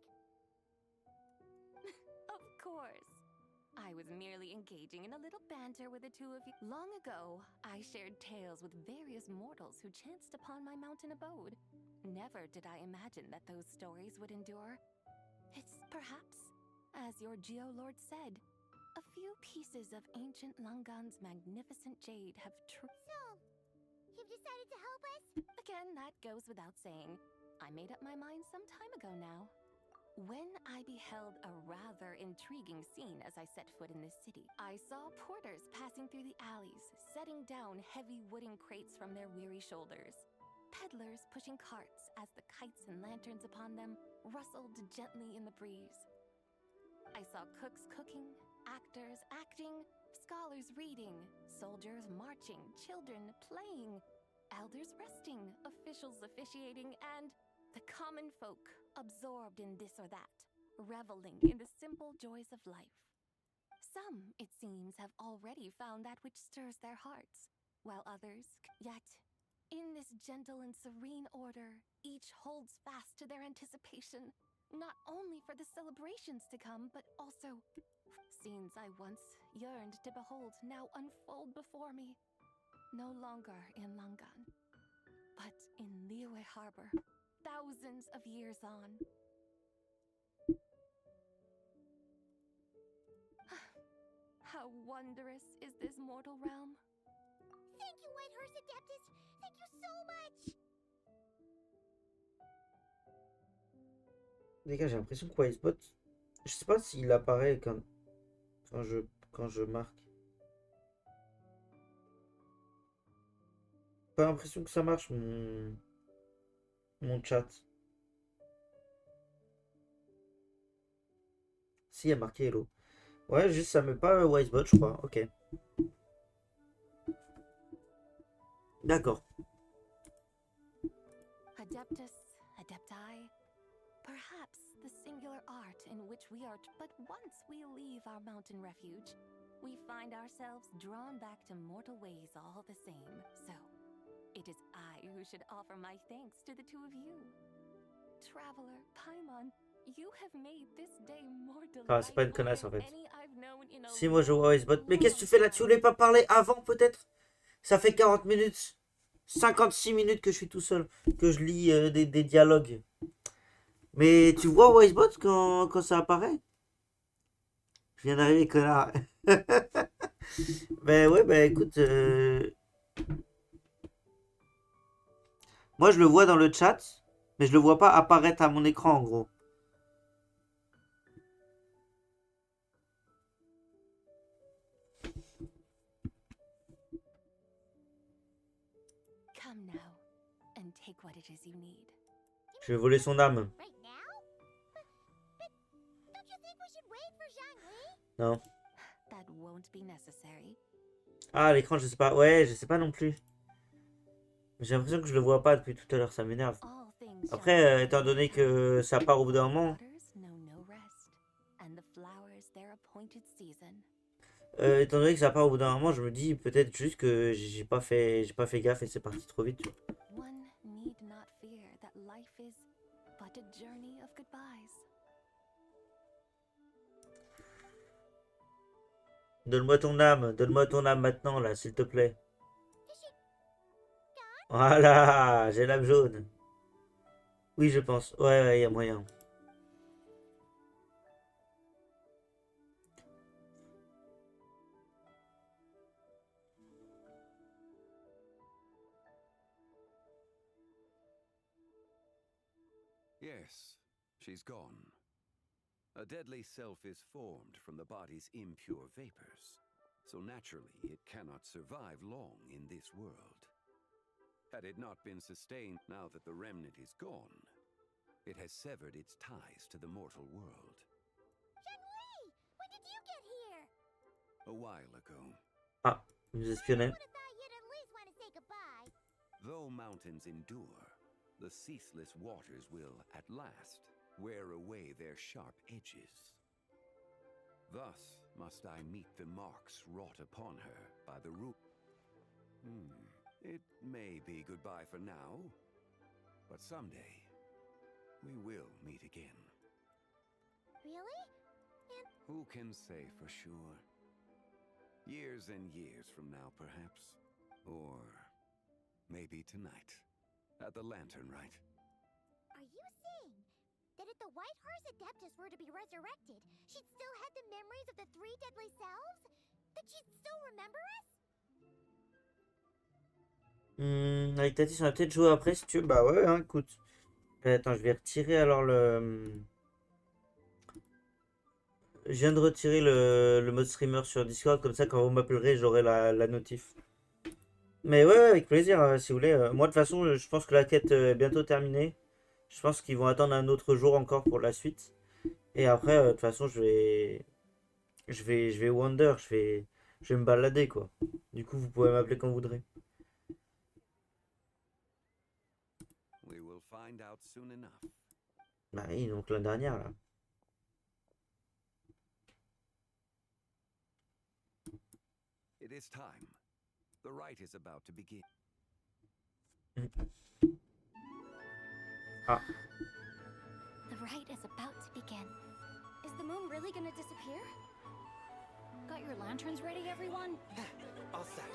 Of course. I was merely engaging in a little banter with the two of you. Long ago, I shared tales with various mortals who chanced upon my mountain abode. Never did I imagine that those stories would endure. It's perhaps, as your Geo-Lord said, a few pieces of ancient Langan's magnificent jade have So, you've decided to help us? Again, that goes without saying. I made up my mind some time ago now. When I beheld a rather intriguing scene as I set foot in this city, I saw porters passing through the alleys, setting down heavy wooden crates from their weary shoulders. Peddlers pushing carts as the kites and lanterns upon them rustled gently in the breeze. I saw cooks cooking, actors acting, scholars reading, soldiers marching, children playing, elders resting, officials officiating, and the common folk absorbed in this or that, reveling in the simple joys of life. Some, it seems, have already found that which stirs their hearts, while others, yet, in this gentle and serene order, each holds fast to their anticipation, not only for the celebrations to come, but also scenes I once yearned to behold now unfold before me, no longer in Langan, but in Liyue Harbor, thousands of years on. How wondrous is this mortal realm? Thank you, Whitehorse Adeptus. Thank you so much. Les gars, j'ai l'impression que Wisebot, je sais pas s'il apparaît quand je marque. Pas l'impression que ça marche mon chat. Si, il y a marqué hello. Ouais, juste ça met pas Wisebot, je crois. Ok. D'accord. Adeptus, adepti, perhaps the singular art in which we are. But once we leave our mountain refuge, we find ourselves drawn back to mortal ways all the same. So, it is I who should offer my thanks to the two of you. Traveler, Paimon, you have made this day more Ah, c'est pas une delightful connasse en than fait. any I've known in a Si, moi je vois long, Wisebot. Mais qu'est-ce que tu long fais là? Tu time. voulais pas parler avant peut-être? Ça fait 40 minutes. 56 minutes que je suis tout seul. Que je lis des dialogues. Mais tu vois Wisebot quand ça apparaît? Je viens d'arriver, connard. Ben ouais, ben écoute. Moi je le vois dans le chat. Mais je le vois pas apparaître à mon écran en gros. Come now, and take what it is you need. Je vais voler son âme. Right now? But don't you think we should wait for Zhangli? Non. That won't be necessary. Ah, l'écran, je sais pas. Ouais, je sais pas non plus. J'ai l'impression que je le vois pas depuis tout à l'heure, ça m'énerve. All things shall Après, be étant donné que ça part au bout d'un moment, waters know no rest, and the flowers their appointed season. étant donné que ça part au bout d'un moment, je me dis peut-être juste que j'ai pas fait gaffe et c'est parti trop vite. Tu vois. One need not fear that life is but a journey of goodbyes. Donne-moi ton âme maintenant là, s'il te plaît. Voilà, j'ai l'âme jaune. Oui, je pense. Ouais, il y a moyen. Yes, she's gone. A deadly self is formed from the body's impure vapors, so naturally it cannot survive long in this world. Had it not been sustained now that the remnant is gone, it has severed its ties to the mortal world. Zhangli! When did you get here? A while ago, Ah, il nous espionnait. I thought you'd at least want to say goodbye. though mountains endure, the ceaseless waters will, at last, wear away their sharp edges. Thus must I meet the marks wrought upon her by the root. It may be goodbye for now, but someday we will meet again. Really? And Who can say for sure? Years and years from now, perhaps. Or maybe tonight. At the lantern, right? are you saying that if the Whitehorse Adeptus were to be resurrected, she'd still have the memories of the three deadly selves? That she'd still remember us? Avec Tati, on va peut-être jouer après si tu veux. Bah ouais, hein, écoute. Attends, je vais retirer alors le. Je viens de retirer le mode streamer sur Discord, comme ça quand vous m'appellerez, j'aurai la notif. Mais ouais, avec plaisir, si vous voulez. Moi, de toute façon, je pense que la quête est bientôt terminée. Je pense qu'ils vont attendre un autre jour encore pour la suite. Et après, de toute façon, je vais wander, je vais me balader, quoi. Du coup, vous pouvez m'appeler quand vous voudrez. We will find out soon enough. Bah oui, donc la dernière, là. It is time. The rite is about to begin. Ah. The rite is about to begin. Is the moon really gonna disappear? Got your lanterns ready, everyone? All set.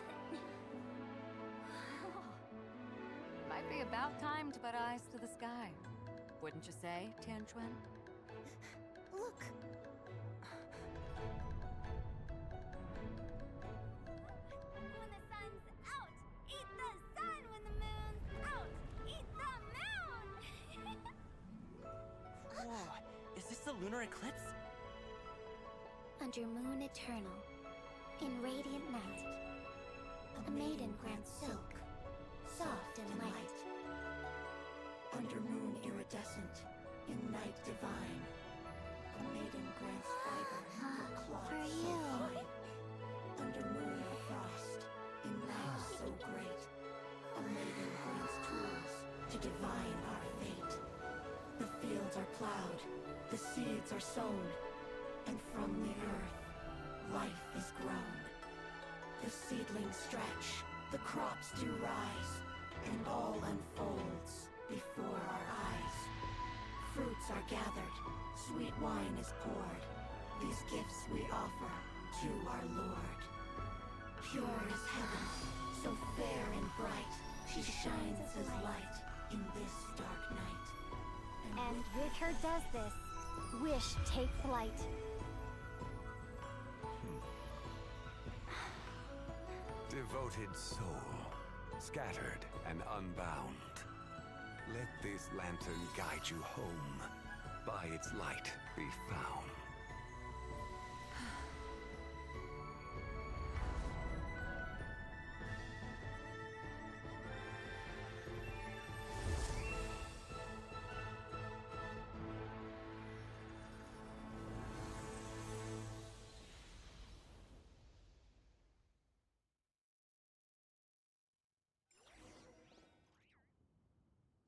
Might be about time to put eyes to the sky. Wouldn't you say, Tianchuan? Look! lunar eclipse? Under moon eternal, in radiant night, a maiden grants silk, soft and light. Under moon iridescent, in night divine, a maiden grants fiber for cloth For so you. fine. Under moon of frost, in night so great, a maiden grants tools to divine our fate. The fields are plowed, the seeds are sown, and from the earth, life is grown. The seedlings stretch, the crops do rise, and all unfolds before our eyes. Fruits are gathered, sweet wine is poured. These gifts we offer to our Lord. Pure is heaven, so fair and bright. She shines as light in this dark night. And with her does this, wish take flight. Devoted soul, scattered and unbound. Let this lantern guide you home. By its light be found.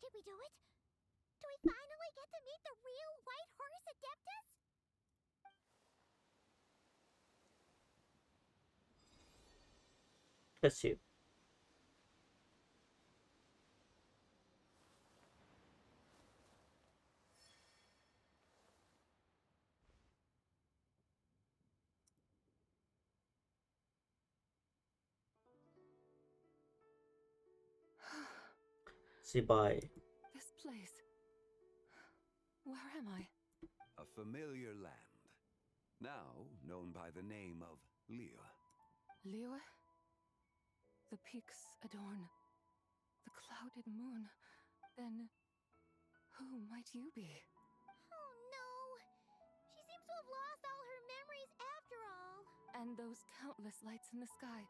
Did we do it? Do we finally get to meet the real White Horse Adeptus? Précieux. C'est bye. This place. Where am I? A familiar land, now known by the name of Liyue. Liyue? The peaks adorn the clouded moon. Then, who might you be? Oh no! She seems to have lost all her memories after all. And those countless lights in the sky.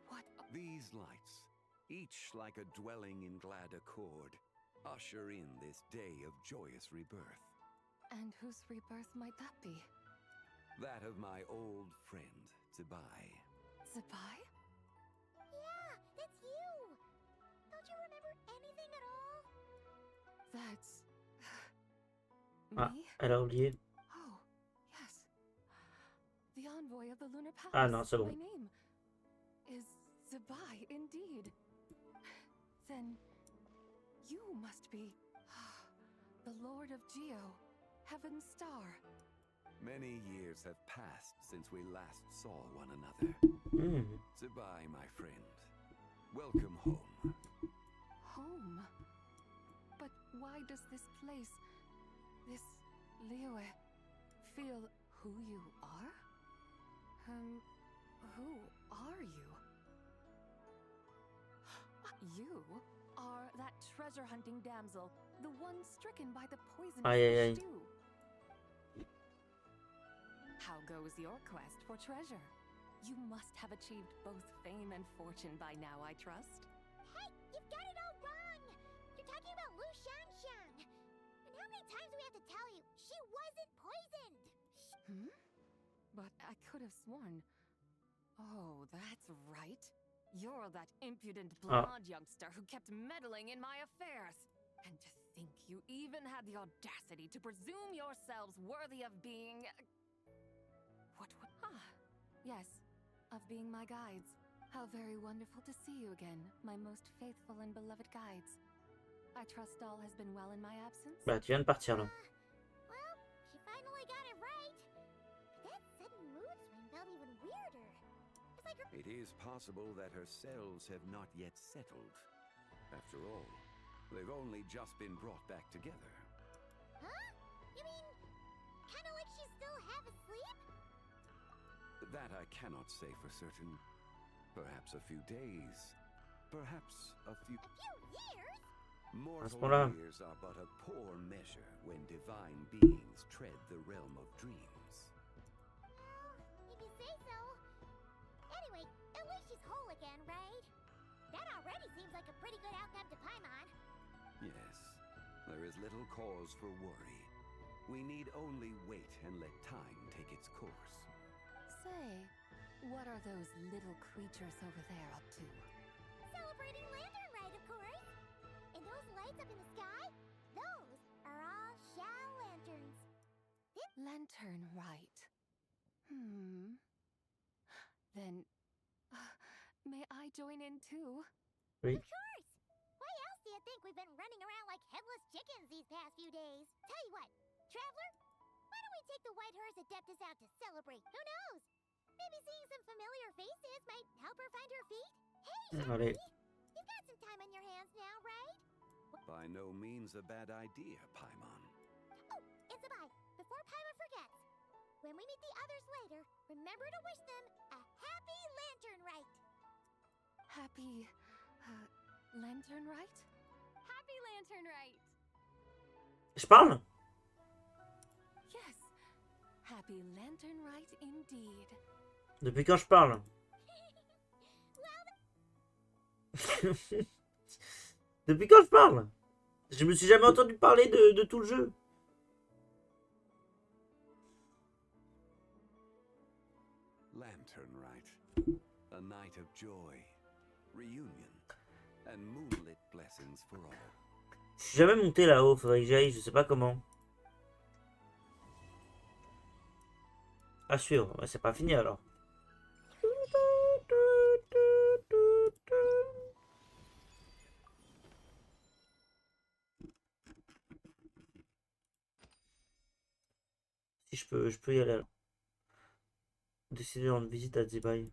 What? These lights, each like a dwelling in glad accord, usher in this day of joyous rebirth. And whose rebirth might that be? That of my old friend, Zibai. Zibai? Yeah, that's you! Don't you remember anything at all? That's... Ah, me? elle a oublié. Oh, yes. The envoy of the Lunar Palace. Ah non, c'est bon. My name is Zibai, indeed. Then you must be the Lord of Geo, Heaven's Star. Many years have passed since we last saw one another. Zibai, my friend. Welcome home. Home? But why does this place, this Liyue, feel who you are? Who are you? You are that treasure-hunting damsel, the one stricken by the poisonous Aye. stew. How goes your quest for treasure? You must have achieved both fame and fortune by now, I trust. Hey, you've got it all wrong! You're talking about Lu Shanshan! And how many times do we have to tell you? She wasn't poisoned! But I could have sworn... Oh, that's right. You're that impudent blonde youngster who kept meddling in my affairs. And to think you even had the audacity to presume yourselves worthy of being... What would... Yes, of being my guides. How very wonderful to see you again, my most faithful and beloved guides. I trust all has been well in my absence? Bah, tu viens de partir là. Well, she finally got it right. But that sudden mood swing felt even weirder. It's like her... It is possible that her cells have not yet settled. After all, they've only just been brought back together. Huh? You mean, kind of like she's still half asleep? That I cannot say for certain. Perhaps a few days. Perhaps a few... A few years? Mortal point-là. years are but a poor measure when divine beings tread the realm of dreams. If you say so. Anyway, at least she's whole again, right? That already seems like a pretty good outcome to Paimon. Yes, there is little cause for worry. We need only wait and let time take its course. Say, what are those little creatures over there up to? Celebrating Lantern Rite, of course. And those lights up in the sky? Those are all Shao lanterns. Lantern Rite. Then, may I join in too? Oui. Of course! Why else do you think we've been running around like headless chickens these past few days? Tell you what, Traveler, why don't we take the White Horse Adeptus out to celebrate? Who knows? Maybe seeing some familiar faces might help her find her feet? Hey, Allez. you've got some time on your hands now, right? By no means a bad idea, Paimon. Oh, and Zabai, before Paimon forgets, when we meet the others later, remember to wish them a happy Lantern Rite. Happy, Lantern Rite? Happy Lantern Rite! Je parle? Yes. Happy Lantern Rite indeed. Depuis quand je parle? Depuis quand je parle? Je me suis jamais entendu parler de tout le jeu. Lantern Rite, a night of joy, reunion, and moonlit blessings for all. Je suis jamais monté là-haut, faudrait que j'aille, je sais pas comment. À suivre, bah, c'est pas fini alors. Si je peux y aller alors. Décider de rendre visite à Zibai.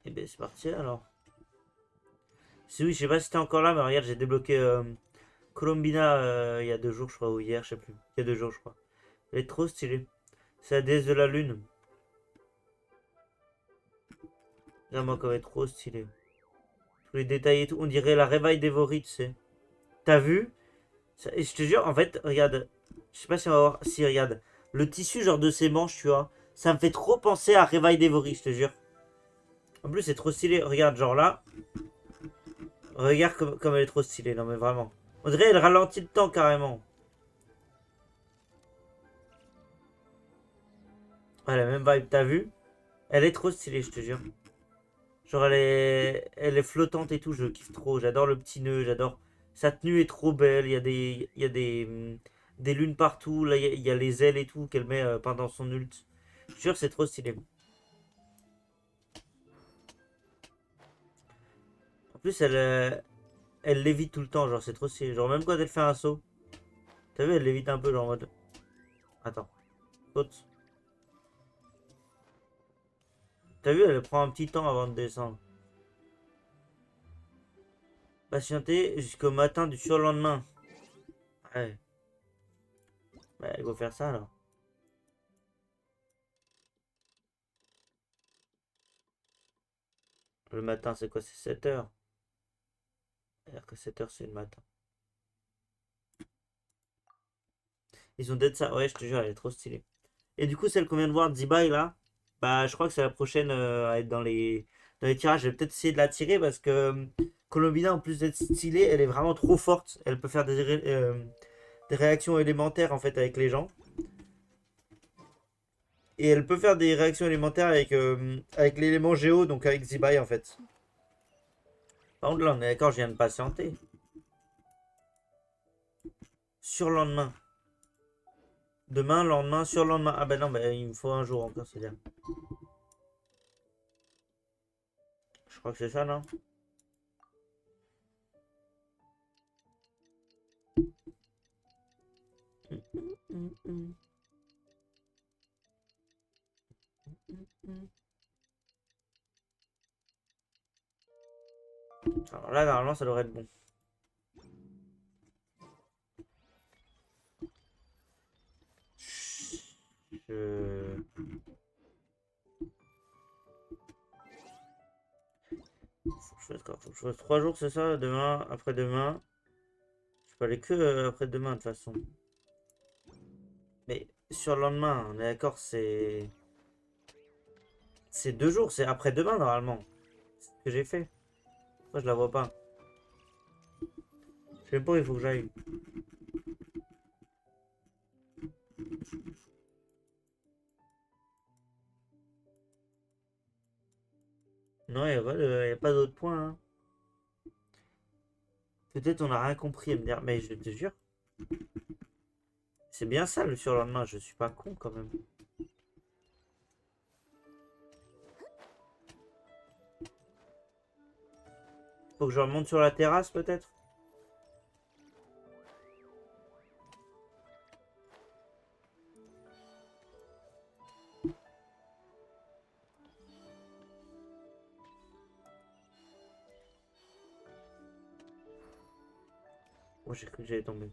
Et ben c'est parti alors. Si oui, je sais pas si t'es encore là, mais regarde, j'ai débloqué Colombina il y a 2 jours, je crois, ou hier, je sais plus. Il y a 2 jours, je crois. Elle est trop stylée. C'est la déesse de la lune. Regarde-moi comme elle est trop stylée. Tous les détails et tout. On dirait la réveille d'Evory, tu sais. T'as vu? Et je te jure, en fait, regarde. Je sais pas si on va voir. Si, regarde. Le tissu, genre de ses manches, tu vois. Ça me fait trop penser à réveille d'Evory, je te jure. En plus, c'est trop stylé. Regarde, genre là. Regarde comme elle est trop stylée. Non, mais vraiment. On dirait elle ralentit le temps carrément. Ouais, la même vibe, t'as vu? Elle est trop stylée, je te jure. Genre, elle est flottante et tout. Je kiffe trop. J'adore le petit nœud. J'adore. Sa tenue est trop belle. Il y a des lunes partout. Là, il y a les ailes et tout qu'elle met pendant son ult. Je te jure, c'est trop stylé. En plus, elle lévite tout le temps. Genre, c'est trop stylé. Genre, même quand elle fait un saut. T'as vu, elle lévite un peu, genre en mode. Attends. Saute. T'as vu, elle prend un petit temps avant de descendre. Patienter jusqu'au matin du surlendemain. Ouais. Bah, il faut faire ça alors. Le matin, c'est quoi? C'est 7 heures. C'est-à-dire que 7 heures, c'est le matin. Ils ont d'être ça. Ouais, je te jure, elle est trop stylée. Et du coup, celle qu'on vient de voir, Zibai, là, bah, je crois que c'est la prochaine à être dans les tirages. Je vais peut-être essayer de la tirer parce que Colombina, en plus d'être stylée, elle est vraiment trop forte. Elle peut faire des réactions élémentaires, en fait, avec les gens. Et elle peut faire des réactions élémentaires avec l'élément géo, donc avec Zibai, en fait. Par contre, là, on est d'accord, je viens de patienter. Surlendemain. Demain, lendemain, surlendemain. Ah ben non, ben, il me faut un jour encore, c'est bien. Je crois que c'est ça, non? Alors là, normalement, ça devrait être bon. Faut que je fasse quoi? Faut que je faut 3 jours, c'est ça? Demain, après-demain. Je peux aller que après-demain, de toute façon. Mais sur le lendemain, on est d'accord, c'est... C'est 2 jours, c'est après-demain, normalement. C'est ce que j'ai fait. Moi, je la vois pas. Je sais pas où il faut que j'aille. Non, il n'y a pas d'autres points. Hein. Peut-être on n'a rien compris à me dire. Mais je te jure. C'est bien ça le surlendemain. Je suis pas con quand même. Faut que je remonte sur la terrasse peut-être. Oh, j'ai cru que j'allais tomber.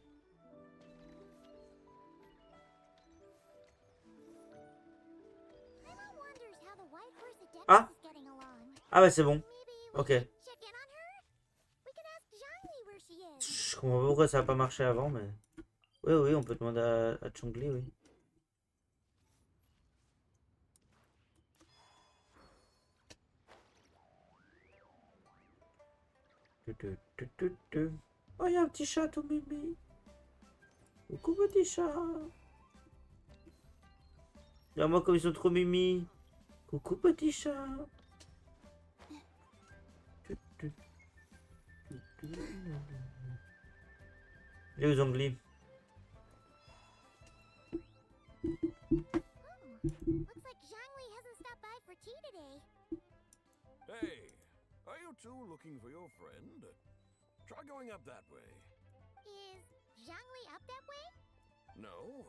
Ah! Ah bah c'est bon. Ok. Je comprends pas pourquoi ça n'a pas marché avant, mais... Oui, oui, on peut demander à Chongli, oui. Oh, il y a un petit chat, tout mimi. Coucou, petit chat. Regarde-moi comme ils sont trop mimi. Coucou, petit chat. Les ongles. Looks like Zhangli hasn't stopped by for tea today. Hey, are you two looking for your friend? Try going up that way. Is Zhangli up that way? No,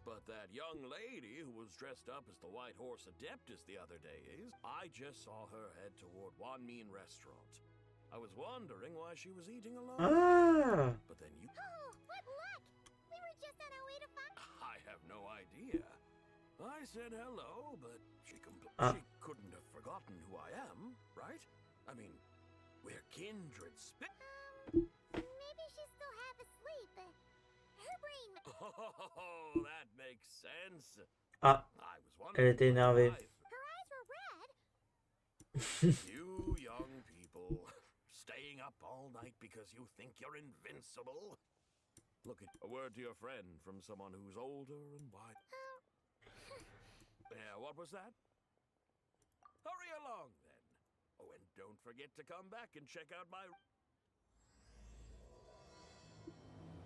but that young lady who was dressed up as the White Horse Adeptus the other day is. I just saw her head toward Wanmin Restaurant. I was wondering why she was eating alone. Ah! But then you... Oh, what luck! We were just on our way to find... I have no idea. I said hello, but she couldn't have forgotten who I am, right? I mean, we're kindred maybe she's still half asleep. Her brain... Oh, that makes sense. Ah, I was elle wondering était énervée. Her eyes were red. You young people, staying up all night because you think you're invincible. Look at a word to your friend from someone who's older and wise. Yeah, what was that? Hurry along then. Oh, and don't forget to come back and check out my...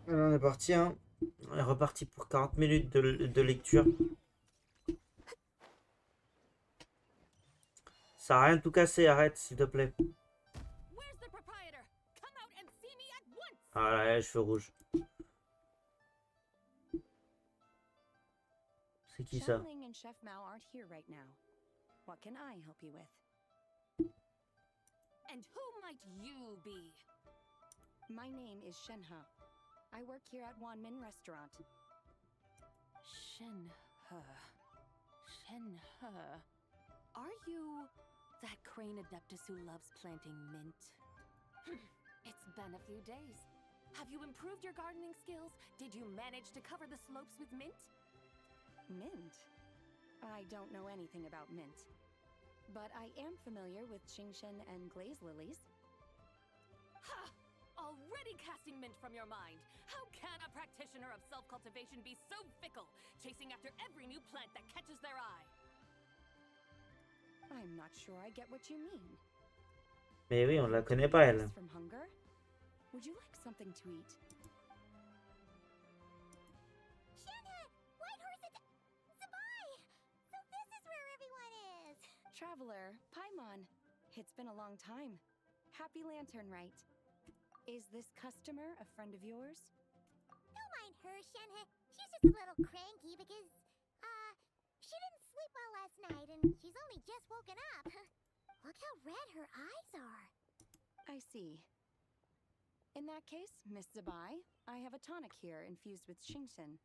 Alors, on est parti, hein. On est reparti pour 40 minutes de lecture. Ça a rien de tout cassé, arrête, s'il te plaît. Ah là, les cheveux rouges. C'est qui ça? Xiangling and Chef Mao aren't here right now. What can I help you with? And who might you be? My name is Shenhe. I work here at Wanmin Restaurant. Shenhe. Shenhe. Are you that crane adeptus who loves planting mint? It's been a few days. Have you improved your gardening skills? Did you manage to cover the slopes with mint? Mint? I don't know anything about mint. But I am familiar with Genshin and glaze lilies. Ha! Already casting mint from your mind. How can a practitioner of self-cultivation be so fickle, chasing after every new plant that catches their eye? I'm not sure I get what you mean. Mais oui, on la connaît pas, elle. From hunger? Would you like something to eat? Traveler, Paimon. It's been a long time. Happy Lantern Rite. Is this customer a friend of yours? Don't mind her, Shenhe. She's just a little cranky because, she didn't sleep well last night and she's only just woken up. Look how red her eyes are. I see. In that case, Miss Zabai, I have a tonic here infused with Shingshin.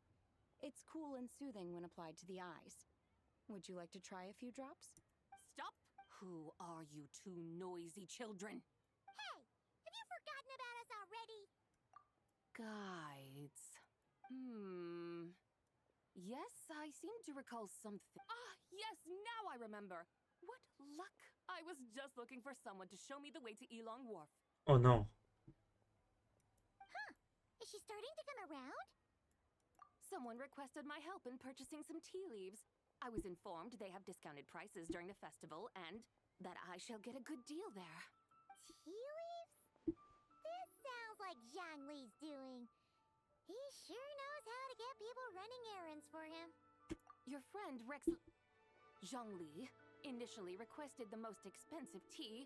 It's cool and soothing when applied to the eyes. Would you like to try a few drops? Stop! Who are you two noisy children? Hey, have you forgotten about us already? Guides. Yes, I seem to recall something. Ah, yes, now I remember. What luck! I was just looking for someone to show me the way to Elong Wharf. Oh non. Huh. Is she starting to come around? Someone requested my help in purchasing some tea leaves. I was informed they have discounted prices during the festival and that I shall get a good deal there. Tea leaves? This sounds like Zhongli's doing. He sure knows how to get people running errands for him. Your friend Rex Zhongli initially requested the most expensive tea,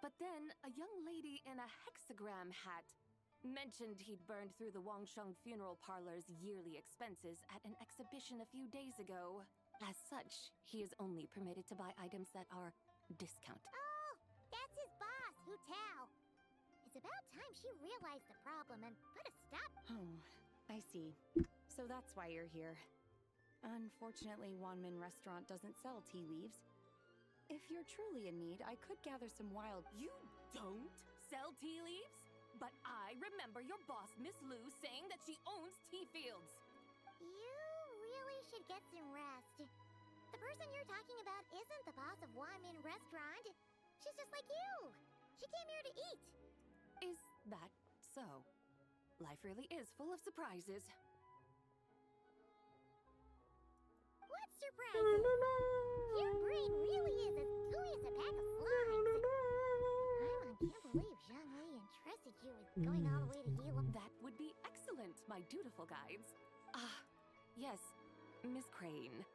but then a young lady in a hexagram hat mentioned he'd burned through the Wangsheng funeral parlor's yearly expenses at an exhibition a few days ago. As such, he is only permitted to buy items that are discounted. Oh, that's his boss, Hu Tao. It's about time she realized the problem and put a stop. Oh, I see. So that's why you're here. Unfortunately, Wanmin Restaurant doesn't sell tea leaves. If you're truly in need, I could gather some wild... You don't sell tea leaves? But I remember your boss, Miss Lu, saying that she owns tea fields. You really should get some rest. The person you're talking about isn't the boss of Wanmin Restaurant. She's just like you. She came here to eat. Is that so? Life really is full of surprises. What surprises? Your brain really is as gooey as a pack of slimes. I can't believe Zhongli entrusted you with going all the way to Elam. That would be excellent, my dutiful guides. Yes, Miss Crane.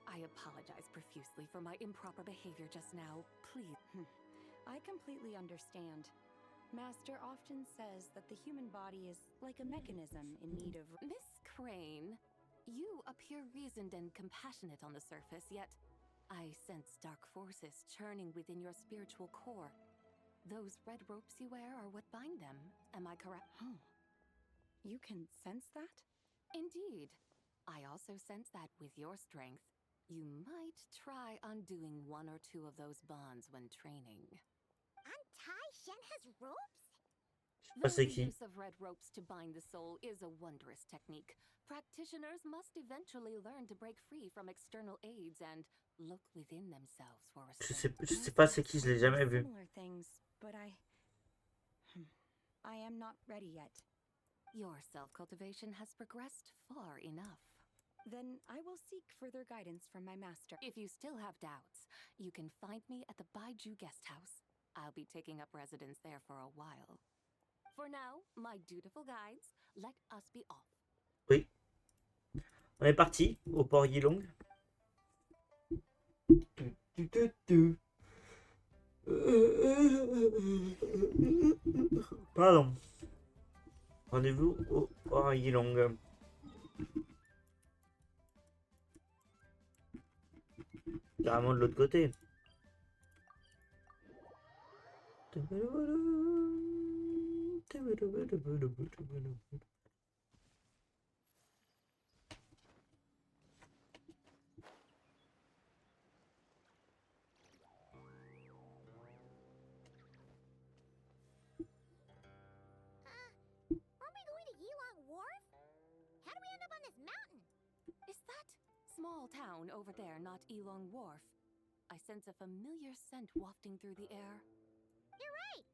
I apologize profusely for my improper behavior just now. Please. I completely understand. Master often says that the human body is like a mechanism in need of... Miss Crane, you appear reasoned and compassionate on the surface, yet I sense dark forces churning within your spiritual core. Those red ropes you wear are what bind them. Am I correct? Oh. You can sense that? Indeed. I also sense that with your strength, you might try undoing one or two of those bonds when training. Untie Shen has ropes? Though the use of red ropes to bind the soul is a wondrous technique, practitioners must eventually learn to break free from external aids and look within themselves for a Je sais pas c'est qui, je l'ai jamais vu. Similar things, but I am not ready yet. Your self-cultivation has progressed far enough. Then I will seek further guidance from my master. If you still have doubts, you can find me at the Baiju Guest House. I'll be taking up residence there for a while. For now, my dutiful guides, let us be off. Oui. On est parti au port Yilong. Pardon. Rendez-vous au port Yilong. Carrément de l'autre côté. Small town over there, not Elong Wharf. I sense a familiar scent wafting through the air. You're right.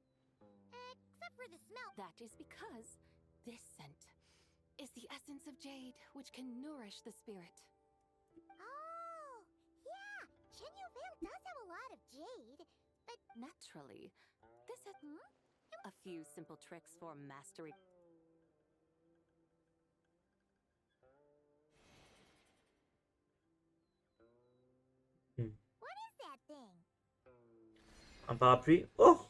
Except for the smell. That is because this scent is the essence of jade, which can nourish the spirit. Oh, yeah. Chenyuville does have a lot of jade, but... Naturally, this is a few simple tricks for mastery. What is that thing? Un parapluie. Oh!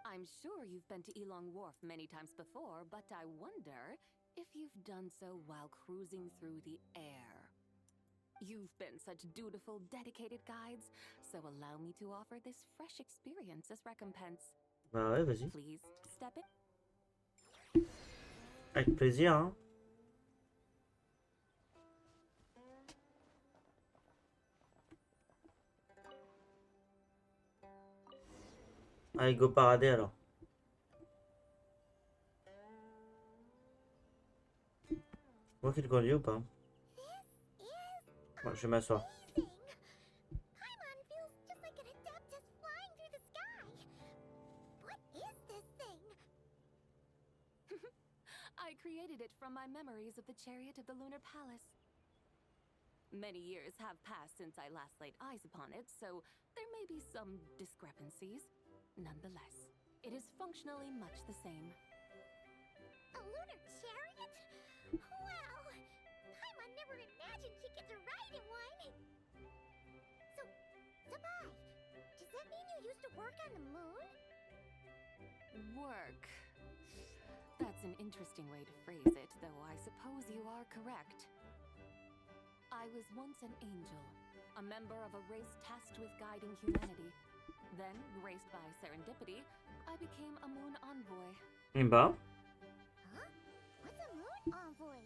I'm sure you've been to Elong Wharf many times before, but I wonder if you've done so while cruising through the air. You've been such dutiful, dedicated guides, so allow me to offer this fresh experience as recompense. Bah ouais, vas-y. Please step in. Avec plaisir, hein. Allez, go parader alors. Moi qui le conduis ou pas? Ouais, je vais m'asseoir. Paimon feels just like an adeptus flying through the sky. What is this thing? I created it from my memories of the chariot of the Lunar Palace. Many years have passed since I last laid eyes upon it, so there may be some discrepancies. Nonetheless, it is functionally much the same. A lunar chariot? Wow! Paimon never imagined she gets to ride in one. So, Sabai, does that mean you used to work on the moon? Work. That's an interesting way to phrase it, though I suppose you are correct. I was once an angel, a member of a race tasked with guiding humanity. Then, graced by serendipity, I became a moon envoy. Eh ben. Huh? What's a moon envoy?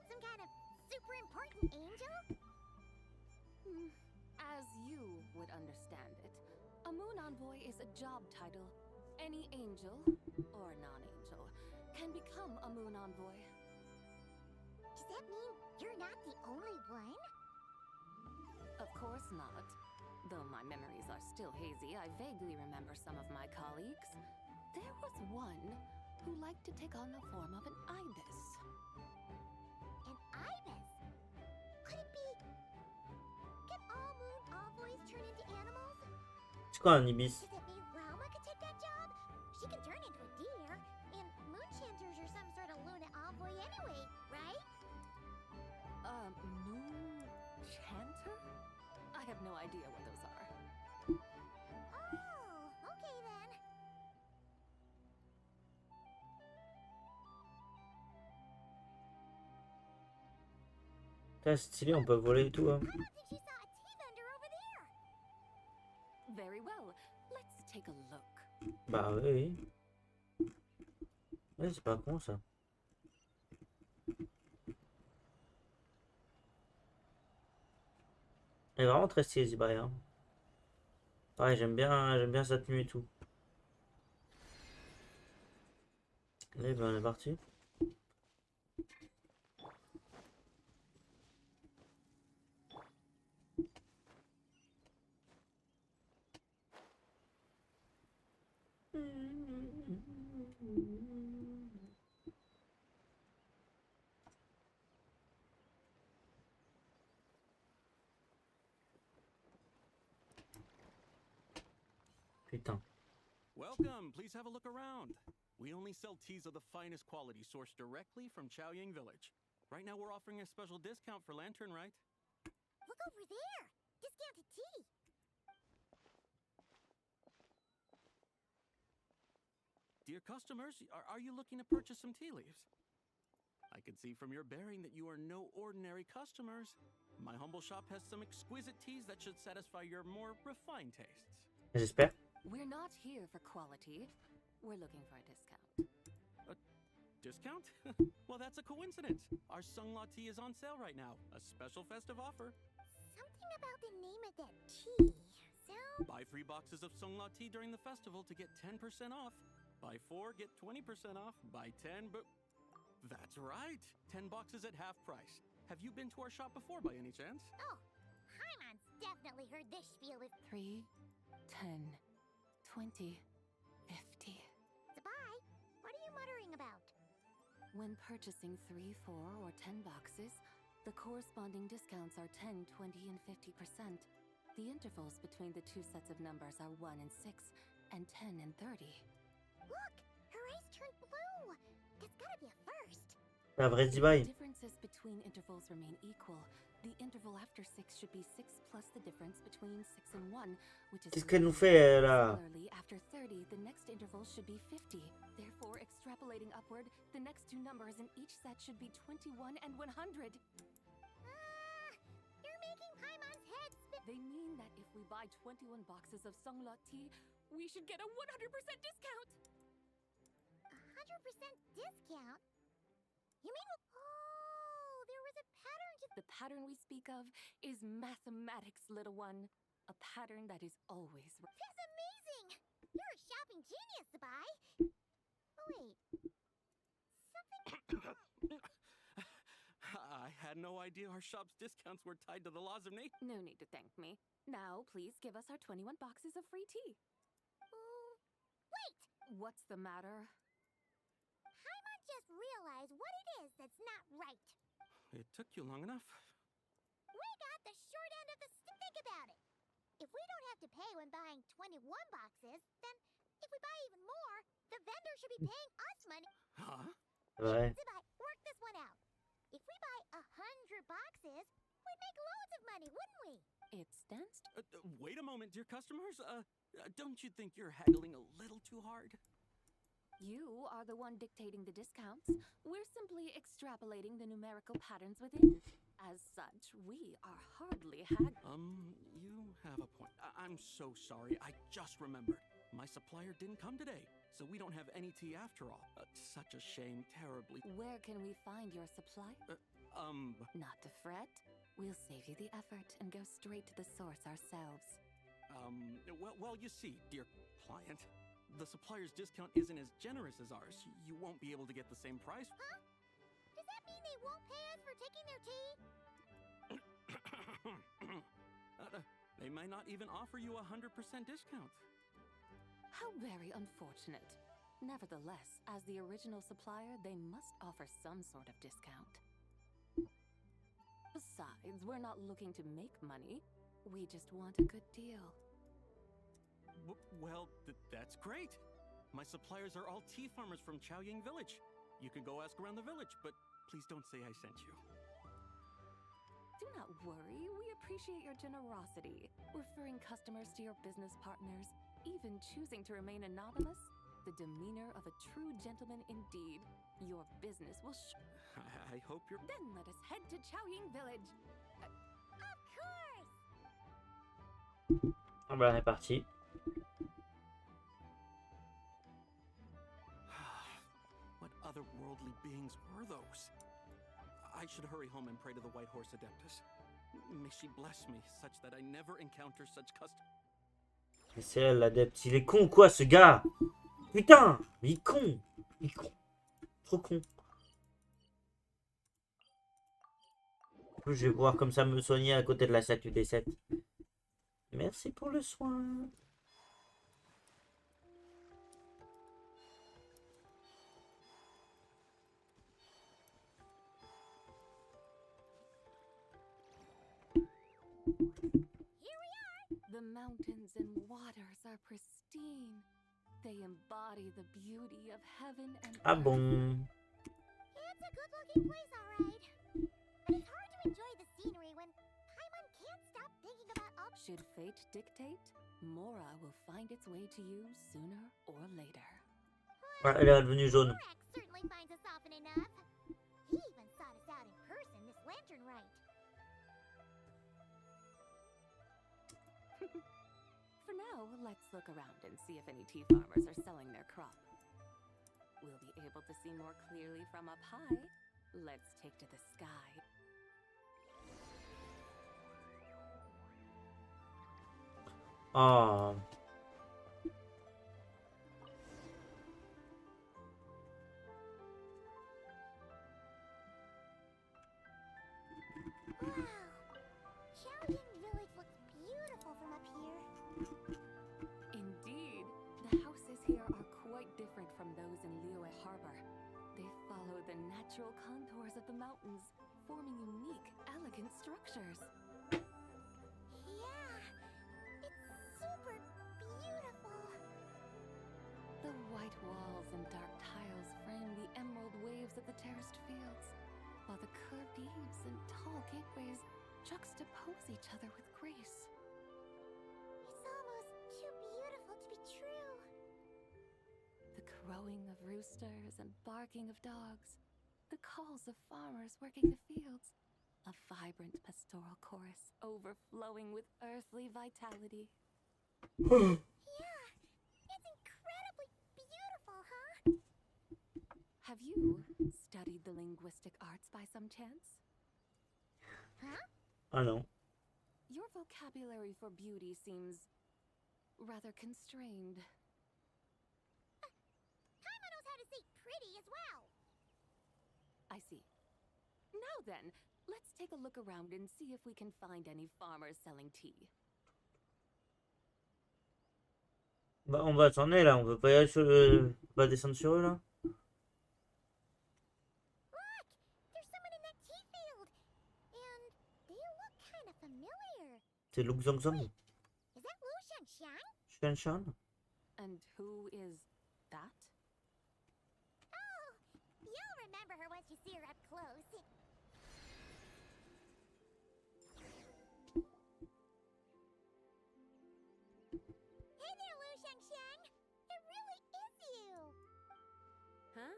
Some kind of super important angel? As you would understand it, a moon envoy is a job title. Any angel, or non-angel, can become a moon envoy. Does that mean you're not the only one? Of course not. Though my memories are still hazy, I vaguely remember some of my colleagues. There was one who liked to take on the form of an ibis. An ibis? Could it be... Can all moon envoys turn into animals? C'est quoi un ibis? Does it mean Rauma could take that job? She can turn into a deer, and moon chanters are some sort of Luna envoy anyway, right? Moon chanter? I have no idea what those are. Oh, okay then. C'est stylé, on peut voler et tout. Hein. I don't think she saw a tea vendor over there. Very well. Let's take a look. Bah oui, oui. Ouais, c'est pas con ça. Elle est vraiment très stylée, Zibai. Hein. Pareil, j'aime bien sa tenue et tout. Allez, ben on est parti. Putain. Welcome, please have a look around. We only sell teas of the finest quality sourced directly from Chaoying Village. Right now we're offering a special discount for Lantern Rite. Look over there. Discounted tea. Dear customers, are you looking to purchase some tea leaves? I can see from your bearing that you are no ordinary customers. My humble shop has some exquisite teas that should satisfy your more refined tastes. J'espère. We're not here for quality. We're looking for a discount. A discount? Well, that's a coincidence. Our Sunglaw tea is on sale right now. A special festive offer. Something about the name of that tea. So... Buy 3 boxes of Sunglaw tea during the festival to get 10% off. Buy 4, get 20% off. Buy 10, but... That's right. 10 boxes at half price. Have you been to our shop before by any chance? Oh, Paimon's definitely heard this spiel with... 3, 10, 20, 50. Sabai, what are you muttering about? When purchasing 3, 4, or 10 boxes, the corresponding discounts are 10, 20, and 50%. The intervals between the two sets of numbers are 1 and 6, and 10 and 30. Look, her eyes turned blue. That's gotta be a first. La vraie If Zibai. the differences between intervals remain equal, the interval after 6 should be 6 plus the difference between 6 and 1, which is... Qu'est-ce qu'elle nous fait là? Similarly, after 30, the next interval should be 50. Therefore, extrapolating upward, the next two numbers in each set should be 21 and 100. You're making Paimon's head spin. They mean that if we buy 21 boxes of Sunglaw tea, we should get a 100% discount! 100% discount? You mean... Oh, there was a pattern to... The pattern we speak of is mathematics, little one. A pattern that is always... That's amazing! You're a I had no idea our shop's discounts were tied to the laws of nature. No need to thank me. Now, please give us our 21 boxes of free tea. Wait! What's the matter? Paimon just realized what it is that's not right. It took you long enough. We got the short end of the stick. Think about it. If we don't have to pay when buying 21 boxes, then if we buy even more, the vendor should be paying us money. Huh? Ouais. Zibai, work this one out. If we buy 100 boxes, we'd make loads of money, wouldn't we? It stands to... Wait a moment, dear customers. Don't you think you're haggling a little too hard? You are the one dictating the discounts. We're simply extrapolating the numerical patterns within. As such, we are hardly You have a point. I'm so sorry. I just remembered. My supplier didn't come today, so we don't have any tea after all. Such a shame, terribly. Where can we find your supply? Not to fret. We'll save you the effort and go straight to the source ourselves. Well, you see, dear client, the supplier's discount isn't as generous as ours. You won't be able to get the same price. Huh? Does that mean they won't pay us for taking their tea? They might not even offer you a 100% discount. How very unfortunate. Nevertheless, as the original supplier, they must offer some sort of discount. Besides, we're not looking to make money. We just want a good deal. Well, that's great. My suppliers are all tea farmers from Chaoying Village. You can go ask around the village, but please don't say I sent you. Do not worry, we appreciate your generosity. Referring customers to your business partners, even choosing to remain anonymous, the demeanor of a true gentleman indeed. Your business will I hope you're... Then let us head to Chaoying Village. Of course! Ah bah, on est parti. What otherworldly beings were those? I should hurry home and pray to the White Horse Adeptus. May she bless me, such that I never encounter such custom. Mais c'est elle, l'adepte. Il est con, quoi, ce gars? Putain! Il est con! Il est con. Trop con. En plus, je vais pouvoir comme ça me soigner à côté de la statue des 7. Merci pour le soin. The mountains and waters are pristine. They embody the beauty of heaven and Ah bon? It's a good-looking place, all right. But it's hard to enjoy the scenery when Paimon can't stop thinking about all... Should fate dictate, Mora will find its way to you sooner or later. Ah, elle est redevenue jaune. Morak certainly finds us often enough. He even sought us out in person this lantern rite. For now, let's look around and see if any tea farmers are selling their crop. We'll be able to see more clearly from up high. Let's take to the sky. Oh. Wow. Chaoying Village looks beautiful from up here. Indeed, the houses here are quite different from those in Liyue Harbor. They follow the natural contours of the mountains, forming unique, elegant structures. Yeah, it's super beautiful. The white walls and dark tiles frame the emerald waves of the terraced fields, while the curved eaves and tall gateways juxtapose each other with grace. It's almost too beautiful to be true. The crowing of roosters and barking of dogs, the calls of farmers working the fields, a vibrant pastoral chorus overflowing with earthly vitality. Yeah, it's incredibly beautiful, huh? Have you studied the linguistic arts by some chance? Huh? Ah non. Your vocabulary for beauty seems rather constrained. Paimon knows how to say pretty as well. I see. Now then, let's take a look around and see if we can find any farmers selling tea. Bah, on va attendre là, on peut pas y aller sur on va descendre sur eux là. Look! There's someone in that tea field! And they look kind of familiar. C'est Lu Zhongzhong. Is that Lu Shanshan? Shanshan. And who is that? Oh, you'll remember her once you see her up close. Hey there, Lu Shanshan! It really is you! Huh?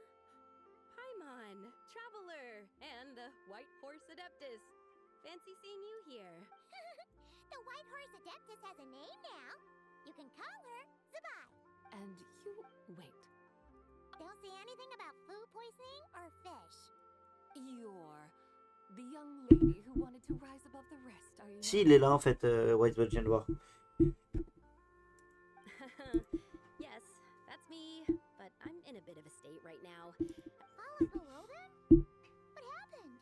Paimon, Traveler, and the White Horse Adeptus. Fancy seeing you here. The White Horse Adeptus has a name now. You can call her Zabai. And you... wait. Don't say anything about food poisoning or fish. You're the young lady who wanted to rise above the rest, are you? Si, il est là en fait, Whitebird, je viens de voir. Yes, that's me, but I'm in a bit of a state right now. Fallen below them? What happened?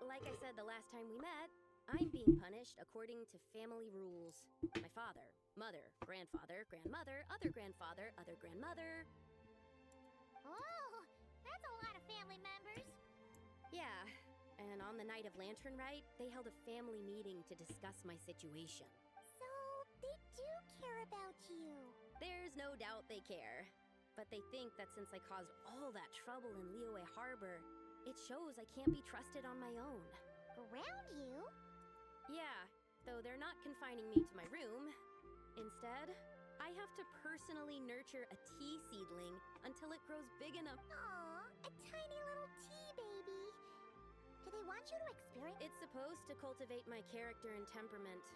Like I said the last time we met, I'm being punished according to family rules. My father, mother, grandfather, grandmother, other grandfather, other grandmother. Oh, that's a lot of family members. Yeah, and on the night of Lantern Rite, they held a family meeting to discuss my situation. So, they do care about you. There's no doubt they care. But they think that since I caused all that trouble in Liyue Harbor, it shows I can't be trusted on my own. Around you? Yeah, though they're not confining me to my room. Instead, I have to personally nurture a tea seedling until it grows big enough. Aw, a tiny little tea baby. Do they want you to experience? It's supposed to cultivate my character and temperament.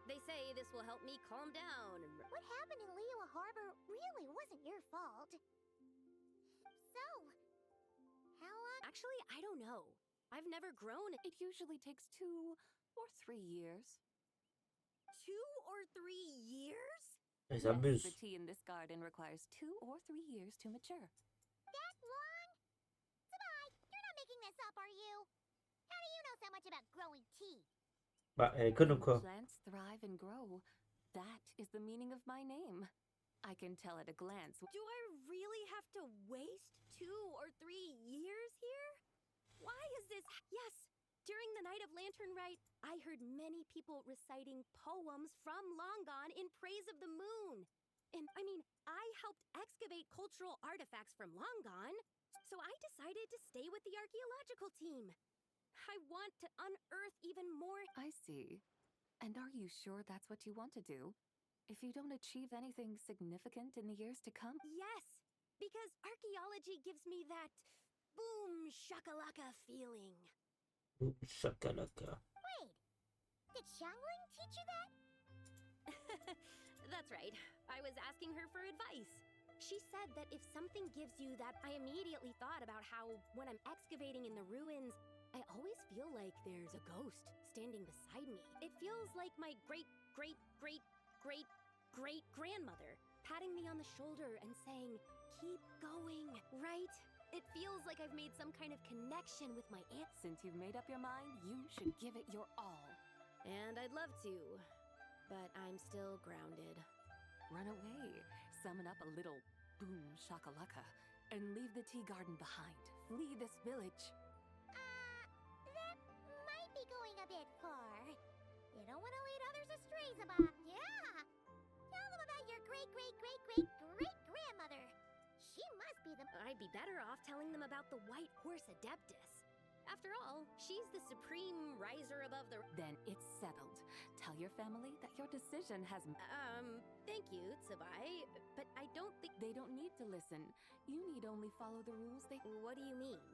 They say this will help me calm down and... What happened in Liyue Harbor really wasn't your fault. So, how long? Actually, I don't know. I've never grown. It usually takes 2 or 3 years. 2 or 3 years? Ils Yes, abusent. the tea in this garden requires 2 or 3 years to mature. That long? Zabai, you're not making this up, are you? How do you know so much about growing tea? Bah, elle est conne ou quoi? Plants thrive and grow. That is the meaning of my name. I can tell at a glance. Do I really have to waste 2 or 3 years here? Why is this? Yes, during the night of Lantern Rite, I heard many people reciting poems from Long Gone in praise of the moon. And I mean, I helped excavate cultural artifacts from Long Gone, so I decided to stay with the archaeological team. I want to unearth even more. I see. And are you sure that's what you want to do? If you don't achieve anything significant in the years to come? Yes, because archaeology gives me that boom shakalaka feeling. Shakalaka. Wait, did Xiangling teach you that? That's right. I was asking her for advice. She said that if something gives you that, I immediately thought about how when I'm excavating in the ruins, I always feel like there's a ghost standing beside me. It feels like my great-great-great-great-great-grandmother patting me on the shoulder and saying, keep going, right? It feels like I've made some kind of connection with my aunt. Since you've made up your mind, you should give it your all. And I'd love to, but I'm still grounded. Run away, summon up a little boom shakalaka, and leave the tea garden behind. Flee this village. That might be going a bit far. You don't want to lead others astray, Zabai. Yeah! Tell them about your great-great-great-great-great-grandmother. She must be the... I'd be better off telling them about the White Horse Adeptus. After all, she's the supreme riser above the... Then it's settled. Tell your family that your decision has... Thank you, Tsubai, but I don't think... They don't need to listen. You need only follow the rules they... What do you mean?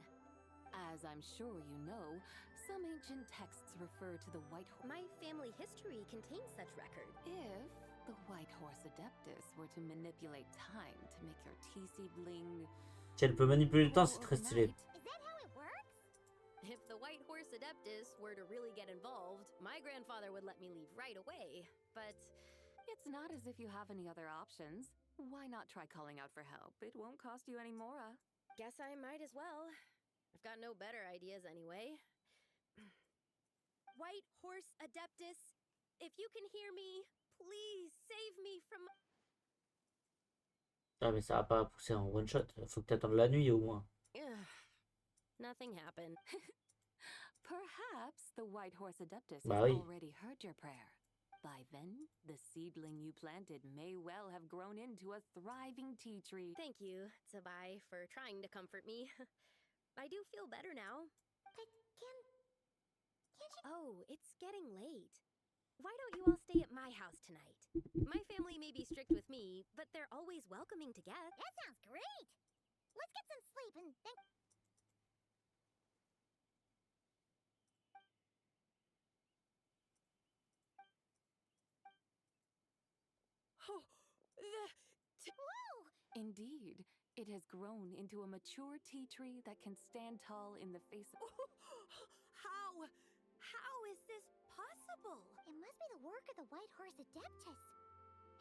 As I'm sure you know, some ancient texts refer to the White Horse... My family history contains such record. If the White Horse Adeptus were to manipulate time to make your tea seedling... Si elle peut manipuler le temps, c'est très stylé. Is that how it works? If the White Horse Adeptus were to really get involved, my grandfather would let me leave right away. But it's not as if you have any other options. Why not try calling out for help? It won't cost you any more. Guess I might as well. I've got no better ideas anyway. White Horse Adeptus, if you can hear me, please save me from... Ah, mais ça va pas pousser en one shot. Faut que t'attendes la nuit au moins. Nothing happened. Perhaps the White Horse Adeptus Bah has oui. already heard your prayer. By then, the seedling you planted may well have grown into a thriving tea tree. Thank you, Tsabai, for trying to comfort me. I do feel better now. But can't you... Oh, it's getting late. Why don't you all stay at my house tonight? My family may be strict with me, but they're always welcoming to guests. That sounds great! Let's get some sleep and then... Oh, Whoa! Indeed, it has grown into a mature tea tree that can stand tall in the face of... How is this possible? It must be the work of the White Horse Adeptus.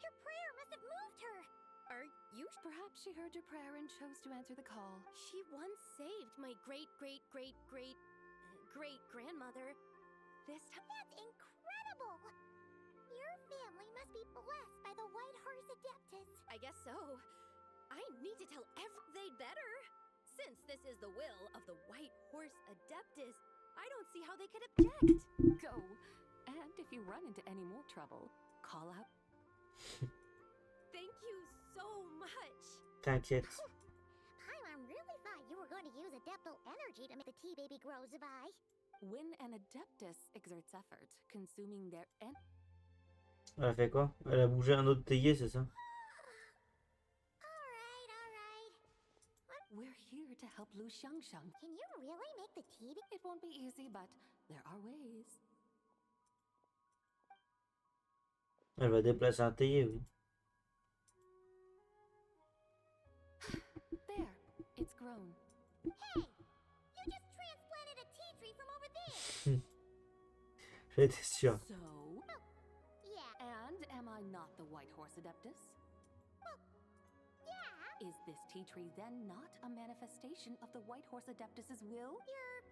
Your prayer must have moved her. Are you... Perhaps she heard your prayer and chose to answer the call. She once saved my great-great-great-great-great-grandmother. This time... That's incredible! Your family must be blessed by the White Horse Adeptus. I guess so. I need to tell they'd better. Since this is the will of the White Horse Adeptus, I don't see how they could object. Go. And if you run into any more trouble, call out. Thank you so much. T'inquiète. Paimon really thought you were going to use Adeptal energy to make the tea baby grow, Zabai. When an Adeptus exerts effort, consuming their Elle a fait quoi? Elle a bougé un autre théier, c'est ça? We're here to help Lu Xiangsheng. Can you really make the tea? It won't be easy, but there are ways. Elle va déplacer un théier, oui. There, it's grown. Hey! You just transplanted a tea tree from over there! J'étais sûr. So? Yeah. And am I not the White Horse Adeptus? Well, yeah. Is this tea tree then not a manifestation of the White Horse Adeptus's will? You're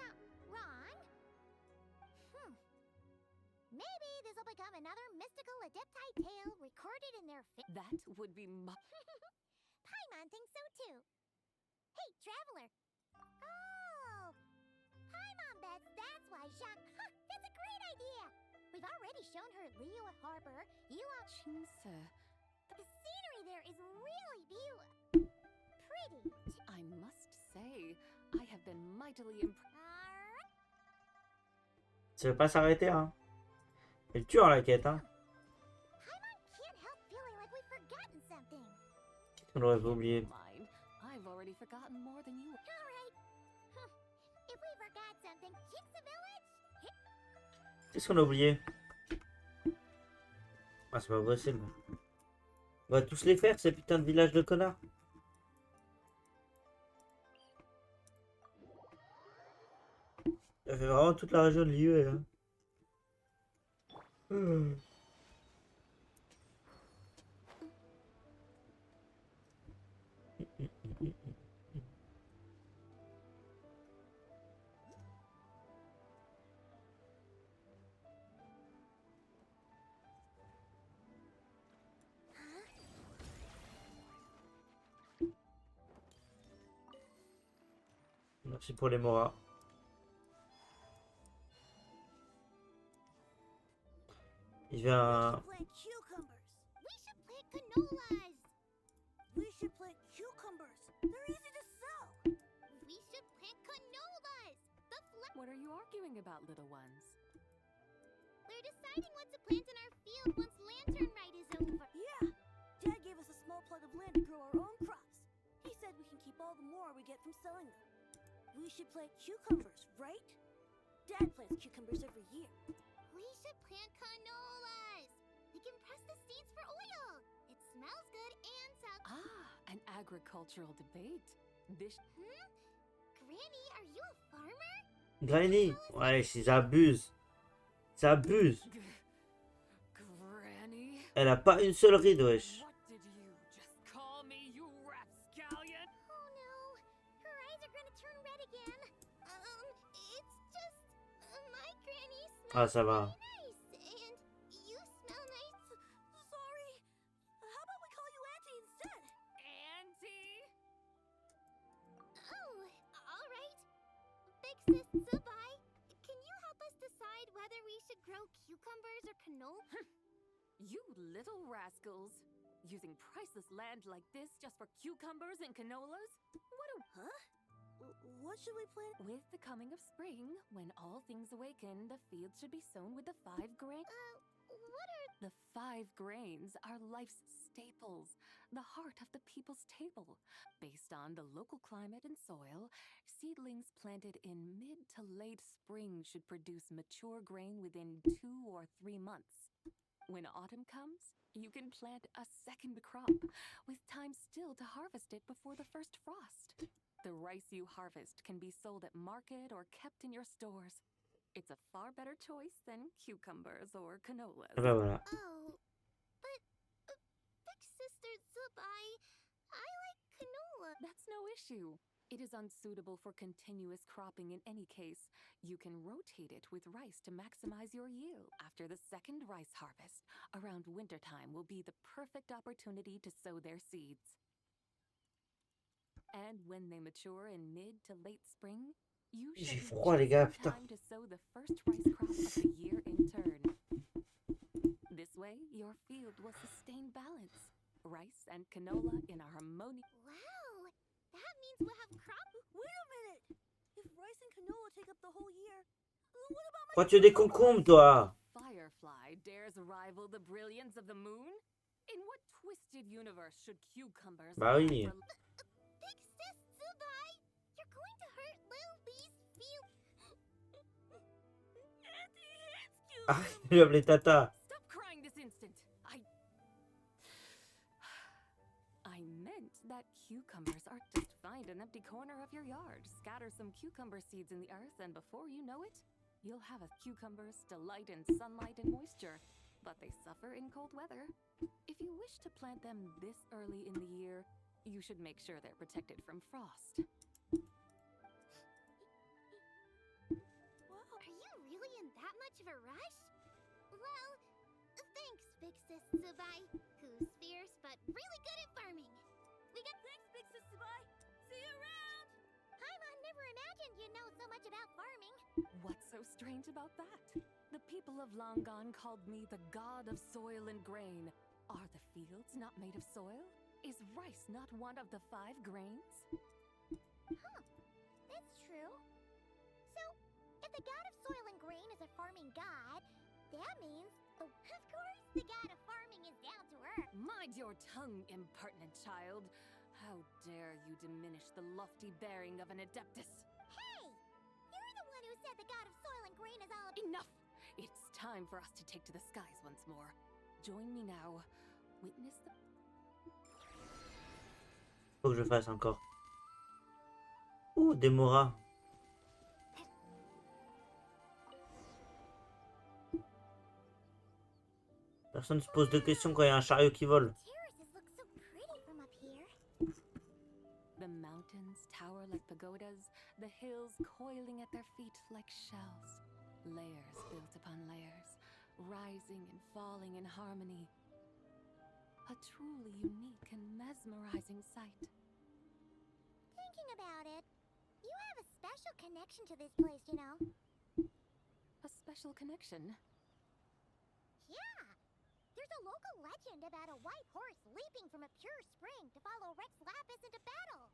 not wrong. Maybe this will become another mystical Adepti tale recorded in their That would be Paimon thinks so too. Hey, traveler. Oh! Paimon bets that's why Zhang... That's a great idea! We've already shown her Liyue Harbor, Yulong... Qingse. The scenery there is really pretty. I must say, I have been mightily impressed. Ça veut pas s'arrêter, hein. Elle tue la quête, hein. Paimon can't help feeling like we've forgotten something. Qu'est-ce qu'on aurait pas oublié? Mind, I've already forgotten more than you. Alright. If we forgot something, Qingse Village? Qu'est-ce qu'on a oublié? Ah, c'est pas possible. On va tous les faire, ces putains de villages de connards. Ça fait vraiment toute la région de Liyue, hein. Merci pour les moras. Il vient... We should plant canolas. We should plant cucumbers. They're easy to sell. We should plant canolas. What are you arguing about, little ones? We're deciding what to plant in our field once Lantern Rite is over. Yeah. Dad gave us a small plot of land to grow our own crops. He said we can keep all the more we get from selling them. We should plant cucumbers, right? Dad plants cucumbers every year. We should plant canolas. We can press the seeds for oil. It smells good and sounds... Ah, an agricultural debate. This... Granny, are you a farmer? Granny? Ouais, ils abusent. Ils abusent. Granny? Elle a pas une seule ride, wesh. What did you just call me, you rapscallion? Oh no, Ah, ça va. Nice, and you smell nice. Sorry. How about we call you Auntie instead? Auntie? Oh, all right. Big Sis Zubai, can you help us decide whether we should grow cucumbers or canola? You little rascals. Using priceless land like this just for cucumbers and canolas? What a... Huh? What should we plant? With the coming of spring, when all things awaken, the fields should be sown with the 5 grain... What are... The 5 grains are life's staples, the heart of the people's table. Based on the local climate and soil, seedlings planted in mid to late spring should produce mature grain within 2 or 3 months. When autumn comes, you can plant a second crop, with time still to harvest it before the first frost. The rice you harvest can be sold at market or kept in your stores. It's a far better choice than cucumbers or canolas. Ben voilà. Oh, but Big Sister Zubai, I like canola. That's no issue. It is unsuitable for continuous cropping in any case. You can rotate it with rice to maximize your yield. After the second rice harvest, around wintertime will be the perfect opportunity to sow their seeds. And when they mature in mid to late spring, you J'ai should froid, les gars, have putain. time to sow the first rice crop of the year in turn. This way, your field will sustain balance. Rice and canola in a harmonious... Wow, that means we'll have crop. Wait a minute. If rice and canola take up the whole year, what about my... Pourquoi tu as des concombres, toi? Firefly dares rival the brilliance of the moon? In what twisted universe should cucumbers... Bah oui. Big Sis Zubai, you're going to hurt Lil Bee's feel. Auntie hates cucumbers. Arrête de lui appeler Tata. Stop crying this instant. I meant that cucumbers are just find an empty corner of your yard, scatter some cucumber seeds in the earth, and before you know it, you'll have a cucumber's delight in sunlight and moisture. But they suffer in cold weather. If you wish to plant them this early in the year, you should make sure they're protected from frost. Whoa, are you really in that much of a rush? Well, thanks, Big Sis Zubai, who's fierce but really good at farming. We got... Thanks, Big Sis Zubai. See you around. Paimon never imagined you'd know so much about farming. What's so strange about that? The people of Long Gone called me the god of soil and grain. Are the fields not made of soil? Is rice not one of the 5 grains? Huh, that's true. So, if the god of soil and grain is a farming god, that means, of course, the god of farming is down to earth. Mind your tongue, impertinent child. How dare you diminish the lofty bearing of an adeptus? Hey! You're the one who said the god of soil and grain is all... Enough! It's time for us to take to the skies once more. Join me now. Witness the... Faut que je fasse encore. Ouh, des moras. Personne ne se pose de questions quand il y a un chariot qui vole. Terraces look so pretty from up here. The mountains tower like pagodas, the hills coiling at their feet like shells. Layers built upon layers, rising and falling in harmony. A truly unique and mesmerizing sight. Thinking about it, you have a special connection to this place, you know. A special connection? Yeah! There's a local legend about a white horse leaping from a pure spring to follow Rex Lapis into battle.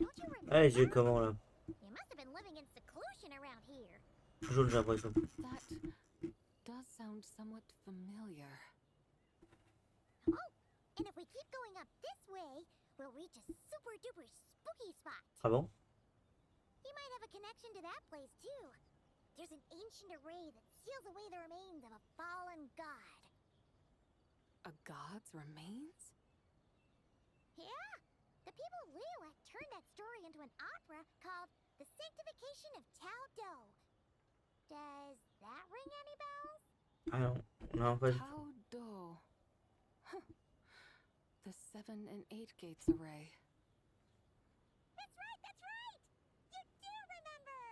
Don't you remember? Ah, les yeux comment là? You must have been living in seclusion around here. Toujours j'ai l'impression. That does sound somewhat familiar. Oh, and if we keep going up this way, we'll reach a super duper spooky spot. Ah bon? You might have a connection to that place too. There's an ancient array that seals away the remains of a fallen god. A god's remains? Yeah! The people of Liyue turned that story into an opera called The Sanctification of Tao Do. Does that ring any bells? I don't know, but Tao Do. Huh. The 7 and 8 gates array. That's right! You do remember!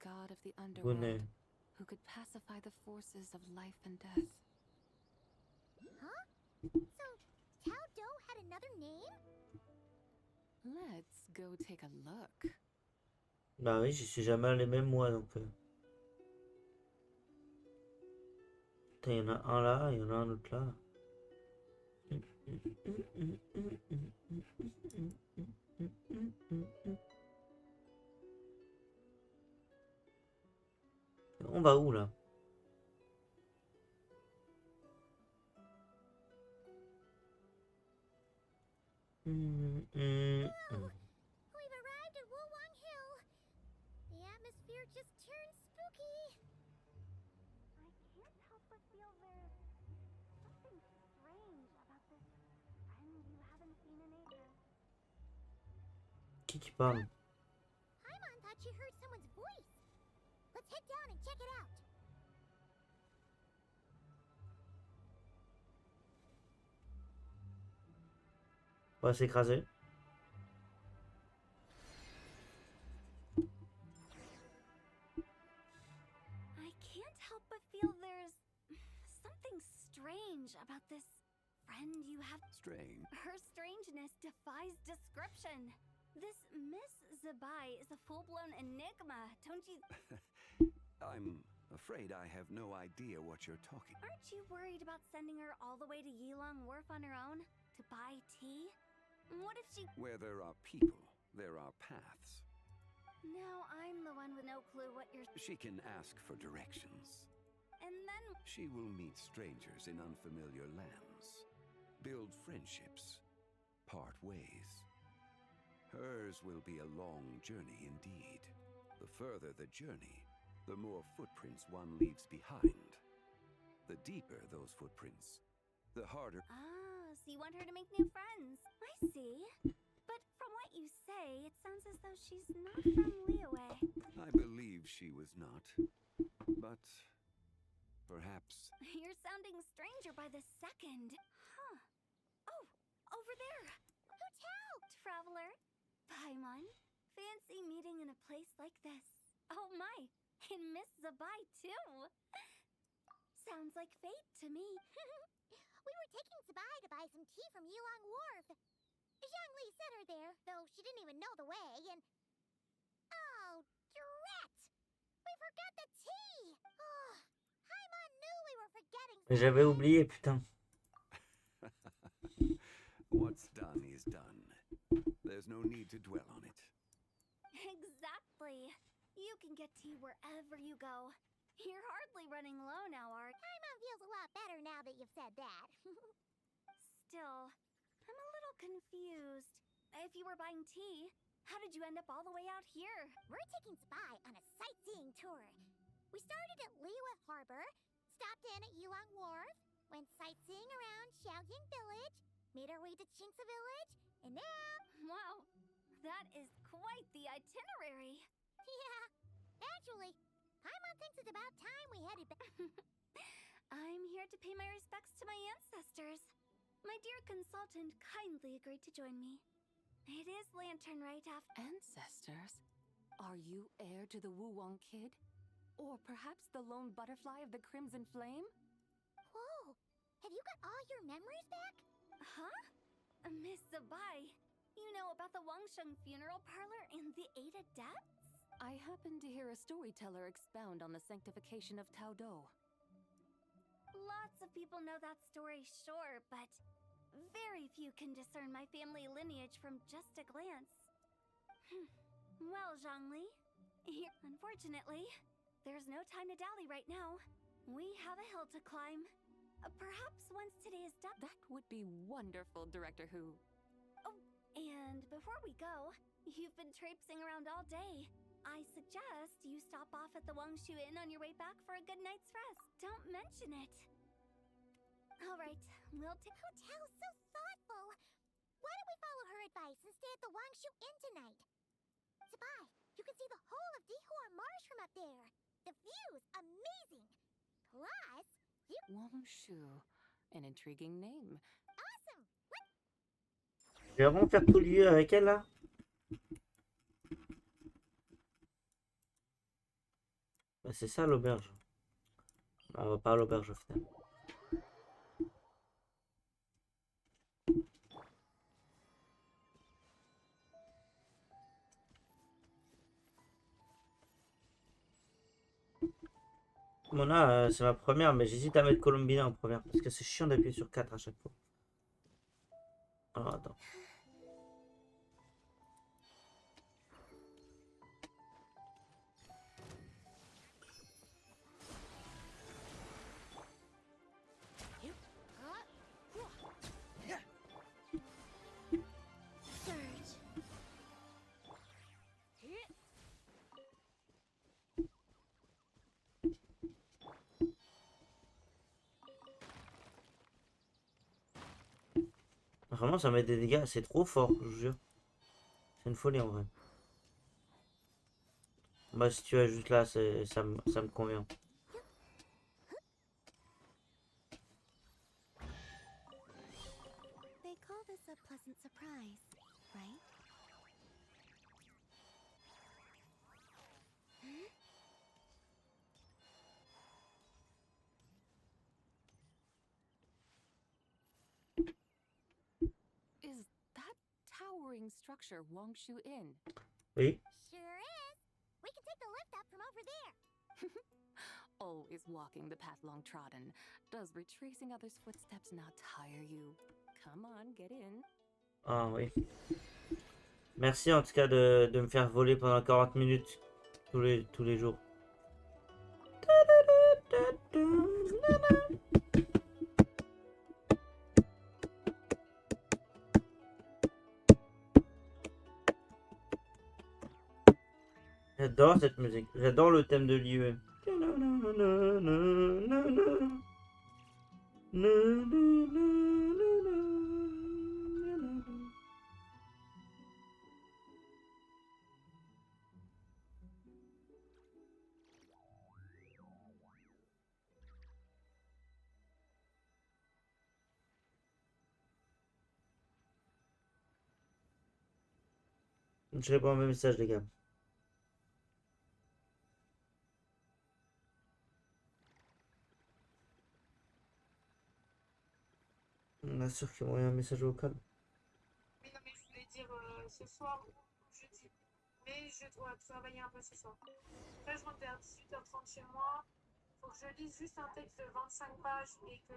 god of the underworld Bonnet. who could pacify the forces of life and death. Huh? So, Tao Do had another name? Let's go take a look. Bah oui, j'y suis jamais allé même moi donc. Putain, il y en a un là, il y en a un autre là. On va où là? We've arrived at Wulwang Hill. The atmosphere just turned spooky. I can't help but feel there's something strange about this friend you haven't seen in ages. Qui parle? Paimon thought she heard someone's voice. Let's head down and check it out. On va s'écraser. I can't help but feel there's something strange about this friend you have. Strange. Her strangeness defies description. This Miss Zabai is a full-blown enigma, don't you? I'm afraid I have no idea what you're talking. Aren't you worried about sending her all the way to Yilong Wharf on her own to buy tea? What if she... Where there are people, there are paths. Now I'm the one with no clue what you're... She can ask for directions. And then... She will meet strangers in unfamiliar lands, build friendships, part ways. Hers will be a long journey indeed. The further the journey, the more footprints one leaves behind. The deeper those footprints, the harder... Ah, so you want her to make new friends. I see. But from what you say, it sounds as though she's not from Liyue. I believe she was not. But perhaps... You're sounding stranger by the second. Huh. Oh, over there. Hotel! Traveler. Paimon. Fancy meeting in a place like this. Oh my, and Miss Zabai too. Sounds like fate to me. We were taking Zabai to buy some tea from Yilong Wharf. Zhangli sent her there, though she didn't even know the way, and... Oh, drat! We forgot the tea! Oh, Paimon knew we were forgetting... J'avais oublié, putain. What's done is done. There's no need to dwell on it. Exactly. You can get tea wherever you go. You're hardly running low now, Art. Paimon feels a lot better now that you've said that. Still, I'm a little confused. If you were buying tea, how did you end up all the way out here? We're taking Spy on a sightseeing tour. We started at Liyue Harbor, stopped in at Yilong Wharf, went sightseeing around Xiaojing Village, made our way to Qingce Village, and now... Wow, that is quite the itinerary. Yeah, actually, Paimon thinks it's about time we headed back. I'm here to pay my respects to my ancestors. My dear consultant kindly agreed to join me. It is lantern right after... Ancestors? Are you heir to the Wulwang Kid? Or perhaps the lone butterfly of the Crimson Flame? Whoa, have you got all your memories back? Huh? Miss Zabai, you know about the Wangsheng funeral parlor and the 8 adepts? I happened to hear a storyteller expound on the sanctification of Tao Do. Lots of people know that story, sure, but very few can discern my family lineage from just a glance. Well, Zhangli, unfortunately, there's no time to dally right now. We have a hill to climb. Perhaps once today is done... That would be wonderful, Director Hu. Oh, and before we go, you've been traipsing around all day. I suggest you stop off at the Wangshu Inn on your way back for a good night's rest. Don't mention it. All right, we'll take... Hotel's so thoughtful. Why don't we follow her advice and stay at the Wangshu Inn tonight? Zabai, you can see the whole of Dihua Marsh from up there. The view's amazing. Plus, you... Wangshu, an intriguing name. Awesome. What? Je vais vraiment faire tout le lieu avec elle là. Bah, c'est ça l'auberge. Bah, on va pas à l'auberge au final. Mona, c'est ma première, mais j'hésite à mettre Colombina en première parce que c'est chiant d'appuyer sur 4 à chaque fois. Alors attends. Vraiment, ça met des dégâts, c'est trop fort, je vous jure. C'est une folie en vrai. Bah, si tu as juste là, ça me convient. They call this a pleasant surprise, right? Is that towering structure Wongshu Inn? Oui. Sure is. We can take the lift up from over there. Always walking the path long trodden. Does retracing others' footsteps not tire you? Come on, get in. Ah oui. Merci en tout cas de me faire voler pendant 40 minutes tous les jours. J'adore cette musique. J'adore le thème de l'IE. Je réponds à mes messages, les gars. On a sûr qu'ils m'ont envoyé un message vocal. Oui, non, mais je voulais dire ce soir ou jeudi. Mais je dois travailler un peu ce soir. Après, je rentre vers 18h30 chez moi. Faut que je lise juste un texte de 25 pages et que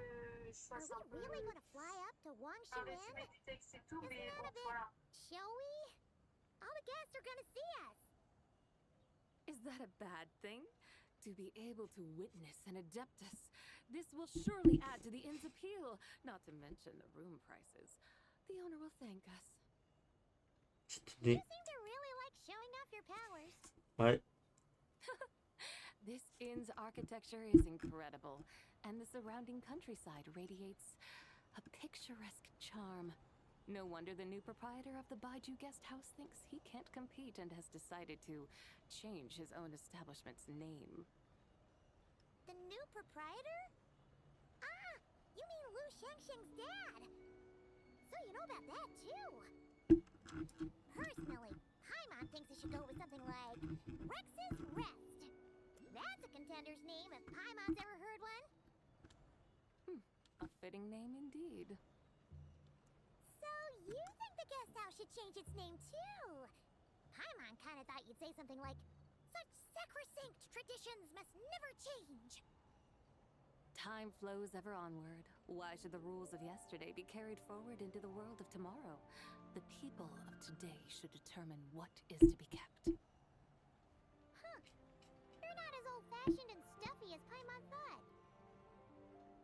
je fasse un peu Really gonna fly up to Wangshu un Inn? résumé du texte et tout, Isn't mais that bon, a bit voilà. showy? All the guests are gonna see us. Is that a bad thing? To be able to witness an Adeptus. This will surely add to the inn's appeal, not to mention the room prices. The owner will thank us. You seem to really like showing off your powers. Ouais. This inn's architecture is incredible, and the surrounding countryside radiates a picturesque charm. No wonder the new proprietor of the Baiju guest house thinks he can't compete and has decided to change his own establishment's name. The new proprietor? Ah, you mean Lu Shengsheng's dad. So you know about that too. Personally, Paimon thinks it should go with something like Rex's Rest. That's a contender's name if Paimon's ever heard one. A fitting name indeed. So you think the guest house should change its name too? Paimon kinda thought you'd say something like, such sacrosanct traditions must never change. Time flows ever onward. Why should the rules of yesterday be carried forward into the world of tomorrow? The people of today should determine what is to be kept. Huh. You're not as old-fashioned and stuffy as Paimon thought.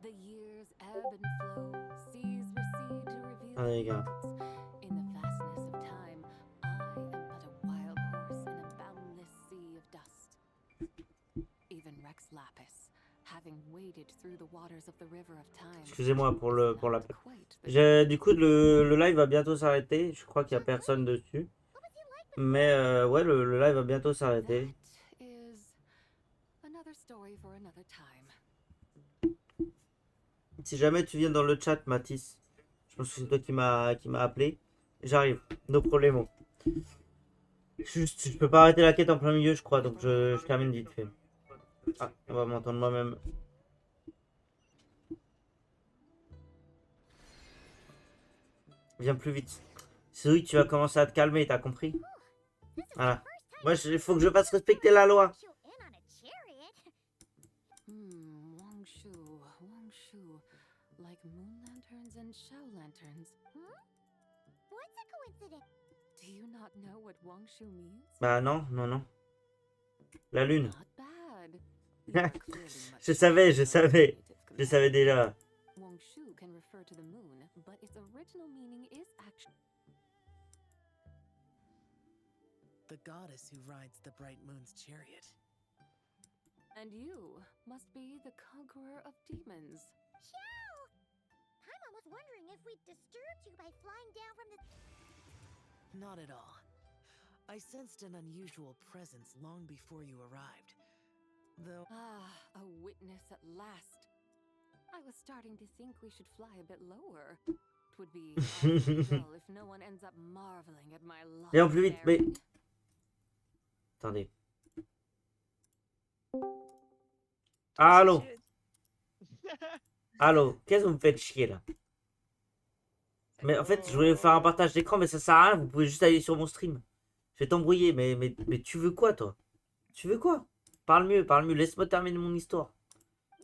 The years ebb and flow, seas recede to reveal Ah, les gars. fields. In the vastness of time, I am but a wild horse in a boundless sea of dust. Even Rex Lapis, having waded through the waters of the river of time. Excusez-moi pour la. Du coup, le live va bientôt s'arrêter. Je crois qu'il n'y a personne dessus. Mais ouais, le live va bientôt s'arrêter. Is another story for another time. Si jamais tu viens dans le chat, Mathis, je pense que c'est toi qui m'a appelé. J'arrive, no problemo. Juste, je peux pas arrêter la quête en plein milieu, je crois, donc je termine vite fait. Ah, on va m'entendre moi-même. Viens plus vite. C'est oui, tu vas commencer à te calmer, t'as compris? Voilà. Moi, il faut que je fasse respecter la loi. Wangshu. Like moon lanterns and shell lanterns. What's a coincidence? Do you not know what Wangshu means? Bah non, non, non. La lune. Not bad. You are clearly much Je savais, je savais. creative Je savais déjà. Wangshu can refer to the moon, but its original meaning is actually The goddess who rides the bright moon's chariot. And you must be the conqueror of demons. Xiao! Paimon was wondering if we'd disturbed you by flying down from the... Not at all. I sensed an unusual presence long before you arrived. Though... Ah, a witness at last. I was starting to think we should fly a bit lower. It would be awfully dull if no one ends up marveling at my love. Viens plus vite, mais... Attendez. Allô? Allô? Qu'est-ce que vous me faites chier là? Mais en fait, je voulais faire un partage d'écran, mais ça sert à rien. Vous pouvez juste aller sur mon stream. Je vais t'embrouiller, mais tu veux quoi, toi? Tu veux quoi? Parle mieux, parle mieux. Laisse-moi terminer mon histoire.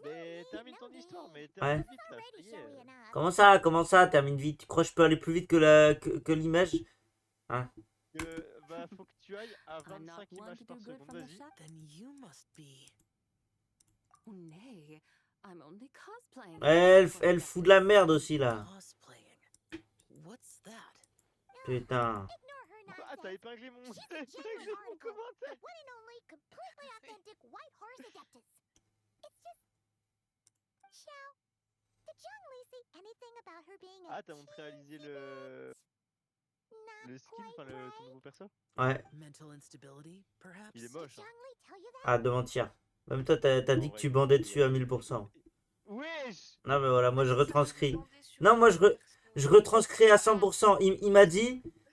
Mais termine ton histoire, mais Ouais. termine vite là, ça y est. Comment ça, termine vite? Tu crois que je peux aller plus vite que l'image? Hein? Bah, faut que tu ailles à 25 images par seconde, vas-y. Then you must be... Oh, nay, I'm only cosplaying. Elle fout de la merde aussi là. Cosplaying. What's that? Putain. Ah, t'as épinglé mon commentaire. The one and only completely authentic white horse adeptus. It's just... Xiao, did Zhongli say anything about her being a... Ah, t'as montré réaliser le skin, enfin ton nouveau perso? Ouais. Mental instability, perhaps? Il est moche. Hein. Ah, de mentir. Même toi, t'as dit que tu bandais dessus à 1000%. Wesh! Non, mais voilà, moi je retranscris. Non, moi je retranscris à 100%.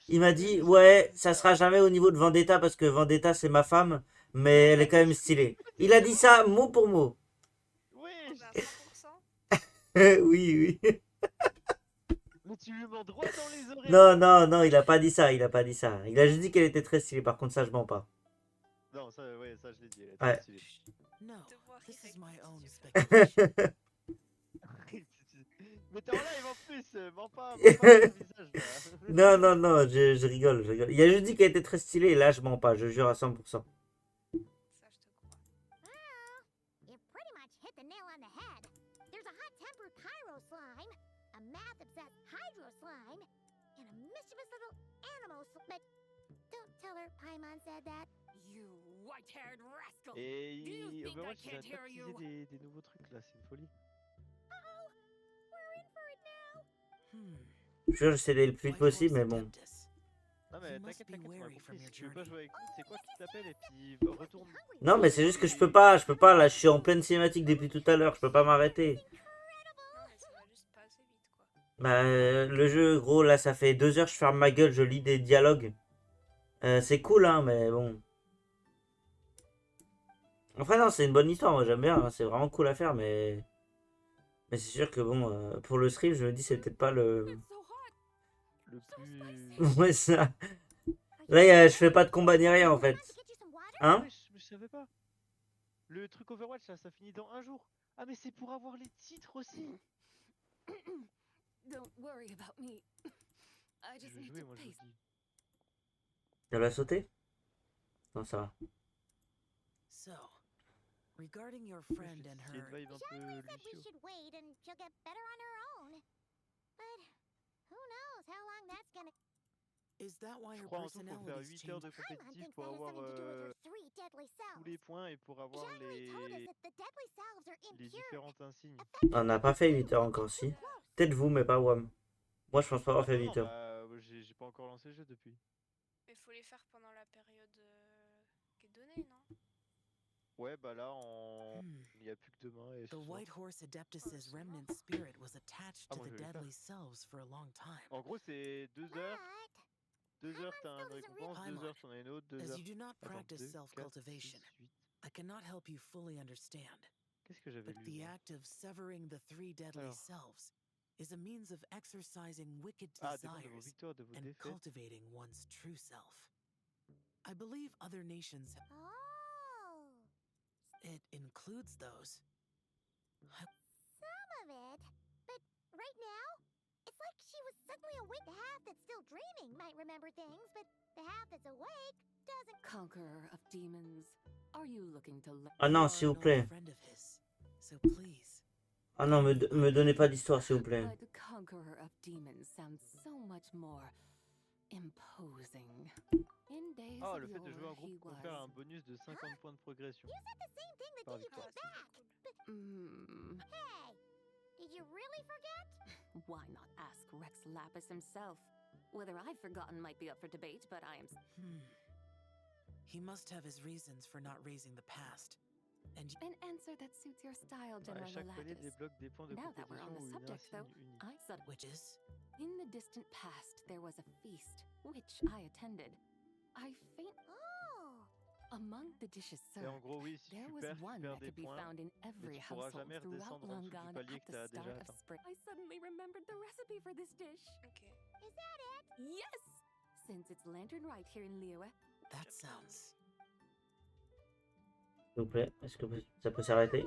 Il m'a dit, ouais, ça sera jamais au niveau de Vendetta parce que Vendetta c'est ma femme, mais elle est quand même stylée. Il a dit ça mot pour mot. Wesh! Oui, oui. Mais tu lui mens droit dans les oreilles. Non, il a pas dit ça, il a pas dit ça. Il a juste dit qu'elle était très stylée, par contre ça je mens pas. Non, ça, ouais, ça je l'ai dit. Elle est Ouais. très stylée. No, this is my own speculation. Mais t'es en live en plus, mens pas sur le visage là. Non, je rigole, je rigole. Il a juste dit qu'elle était très stylée et là je mens pas, je jure à 100%. You pretty much hit the nail on the head. There's a hot-tempered pyro slime, a math-obsessed hydro slime, and a mischievous little animal slime. But don't tell her Paimon said that. You white-haired rascal! Et Do you think I Overwatch, il a can't hear you? baptisé des nouveaux trucs là, c'est une folie. Uh-oh, we're in for it now. Je jure, j'essaie d'aller le plus vite possible, mais bon. Non mais You must t'inquiète, be on a wary compris. from your Si tu veux pas journey. jouer avec nous, c'est quoi qui t'appelle et puis retourne. Non, mais c'est juste que je peux pas, là, je suis en pleine cinématique depuis tout à l'heure, je peux pas m'arrêter. Bah, le jeu, gros, là, ça fait 2 heures, je ferme ma gueule, je lis des dialogues. C'est cool, hein, mais bon. Enfin, non, c'est une bonne histoire, moi j'aime bien, hein, c'est vraiment cool à faire, mais. Mais c'est sûr que bon, pour le stream, je me dis, c'est peut-être pas le. Le plus. Ouais, ça. Là, je fais pas de combat ni rien en fait. Hein? Ouais, je savais pas. Le truc Overwatch là, ça finit dans 1 jour. Ah mais c'est pour avoir les titres aussi. Don't worry about me. I Je just vais need jouer, to moi je vous pace. dis. Elle a sauté? Non, ça va. So, regarding your friend and Il y a une her... vibe un Zhongli peu said we Lucio. should wait and she'll get better on her own. But who knows how long that's gonna... Is that why Je her crois en tout faut faire personality's 8 heures changed? de Paimon compétitif thinks pour that has avoir something to do with her 3 deadly tous selves. les points et pour avoir Zhongli told us les that the deadly selves are impure. différents insignes. On n'a pas fait 8 heures encore, si. Peut-être vous, mais pas WAM. Moi, je pense pas avoir fait Non, 8 heures. bah, j'ai pas encore lancé le jeu depuis. Mais faut les faire pendant la période qui est donnée, non? Ouais, bah là, il n'y a plus que demain et The ce soir. White Horse Adeptus's remnant spirit was attached Ah, to moi, the je vais le faire. deadly selves for a long time. En gros, c'est 2 heures. 2 heures, t'as une récompense, 2 heures, t'en as une autre, 2 As heures. you do not Attends, practice 2, 4, 6, self-cultivation, 8. I cannot help you fully understand. Qu'est-ce que j'avais But lu the moi? act of severing the 3 deadly Alors. selves is a means of exercising wicked Ah, dépend de vos desires victoires, de vos and défaites. cultivating one's true self. I believe other nations. Oh. It includes those. Some of it. But right now, it's like she was suddenly awake. The half that's still dreaming might remember things, but the half that's awake doesn't. Conqueror of demons, are you looking to learn? Ah non, s'il vous plaît. So please. Ah non, me donnez pas d'histoire, s'il vous plaît. But Conqueror of Demons sounds so much more imposing. In days Ah, of le fait de jouer en yore, groupe he confère un was... bonus de 50 points de progression. You said the same thing the Par day you victoire. came back. But hey, did you really forget? Why not ask Rex Lapis himself? Whether I've forgotten might be up for debate, but I am... He must have his reasons for not raising the past. And An answer that suits your style, Ouais, General chaque palier Latis. débloque des points de Now that we're on compétition the ou une subject, though, insigne unique. I said... Witches? In the distant past, there was a feast, which I attended. I faint... Oh! Among the dishes Et en served, gros, oui, si there tu was perds, tu one perds that des could be points, found in mais every tu pourras household jamais throughout redescendre en dessous du Longan palier at que the tu as déjà start of atteint. spring. I suddenly remembered the recipe for this dish. Okay. Is that it? Yes! Since it's Lantern Rite here in Liyue. That sounds... S'il vous plaît, est-ce que ça peut s'arrêter? It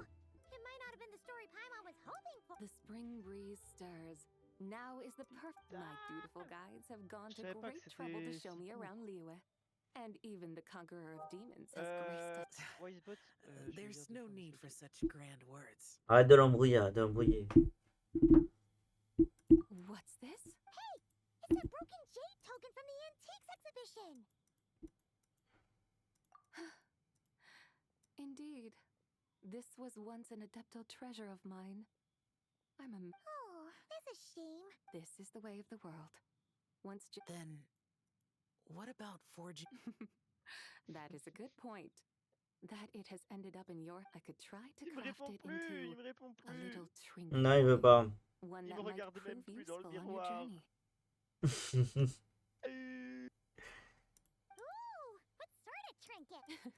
might not have been the story Paimon was hoping for. The spring breeze stirs. Now is the perfect... My dutiful guides have gone to savais pas great que trouble to c'était show si me court. around Liyue. And even the Conqueror of Demons has graced it. Wisebot, je vais There's lire deux no fois, need monsieur. for such grand words. Arrête de l'embrouiller, arrête de l'embrouiller. What's this? Hey! It's that broken jade token from the antiques exhibition! Indeed. This was once an Adeptal treasure of mine. I'm a... Oh, that's a shame. This is the way of the world. Once... Then, what about forging? That is a good point. That it has ended up in your... I could try to Il me craft répond it plus, into il me répond a plus. little trinket. Non, il veut pas. One Il that me might regarde même prove plus dans le useful on your miroir. journey. Ooh, what sort of trinket?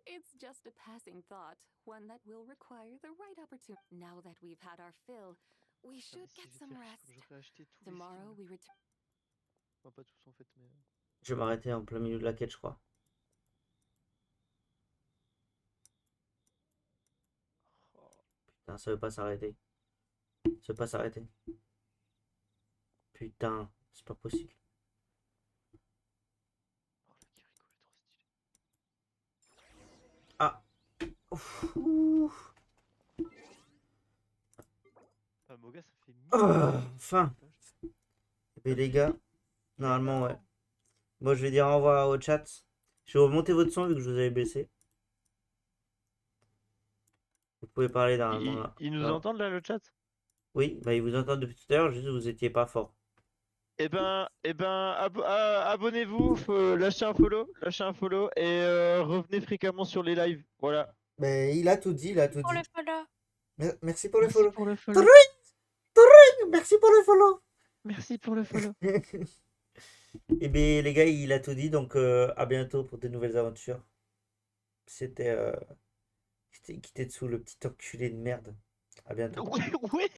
It's just a passing thought, one that will require the right opportunity. Now that we've had our fill, we Putain, mais should si get j'étais some riche, rest. comme j'aurais acheté tous les Tomorrow skins. we return. Enfin, pas tous en fait, mais... Je vais m'arrêter en plein milieu de la quête, je crois. Putain, ça veut pas s'arrêter. Ça veut pas s'arrêter. Putain, c'est pas possible. Ah. Ouf. Ouf. Ah, Moga, ça fait... Enfin. Et les gars, normalement, ouais. Bon, je vais dire au revoir au chat. Je vais remonter votre son vu que je vous avais baissé. Vous pouvez parler normalement là. Ils nous Alors. entendent là, le chat? Oui, bah ils vous entendent depuis tout à l'heure, juste vous étiez pas fort. Eh ben, abonnez-vous, lâchez un follow, et revenez fréquemment sur les lives. Voilà. Mais il a tout dit, il a tout Pour dit. les follow. Merci pour le follow. follow. Merci pour le follow. Merci pour le follow. Et bien les gars, il a tout dit, donc à bientôt pour de nouvelles aventures. C'était Kitetsu, le petit enculé de merde. À bientôt. Ouais.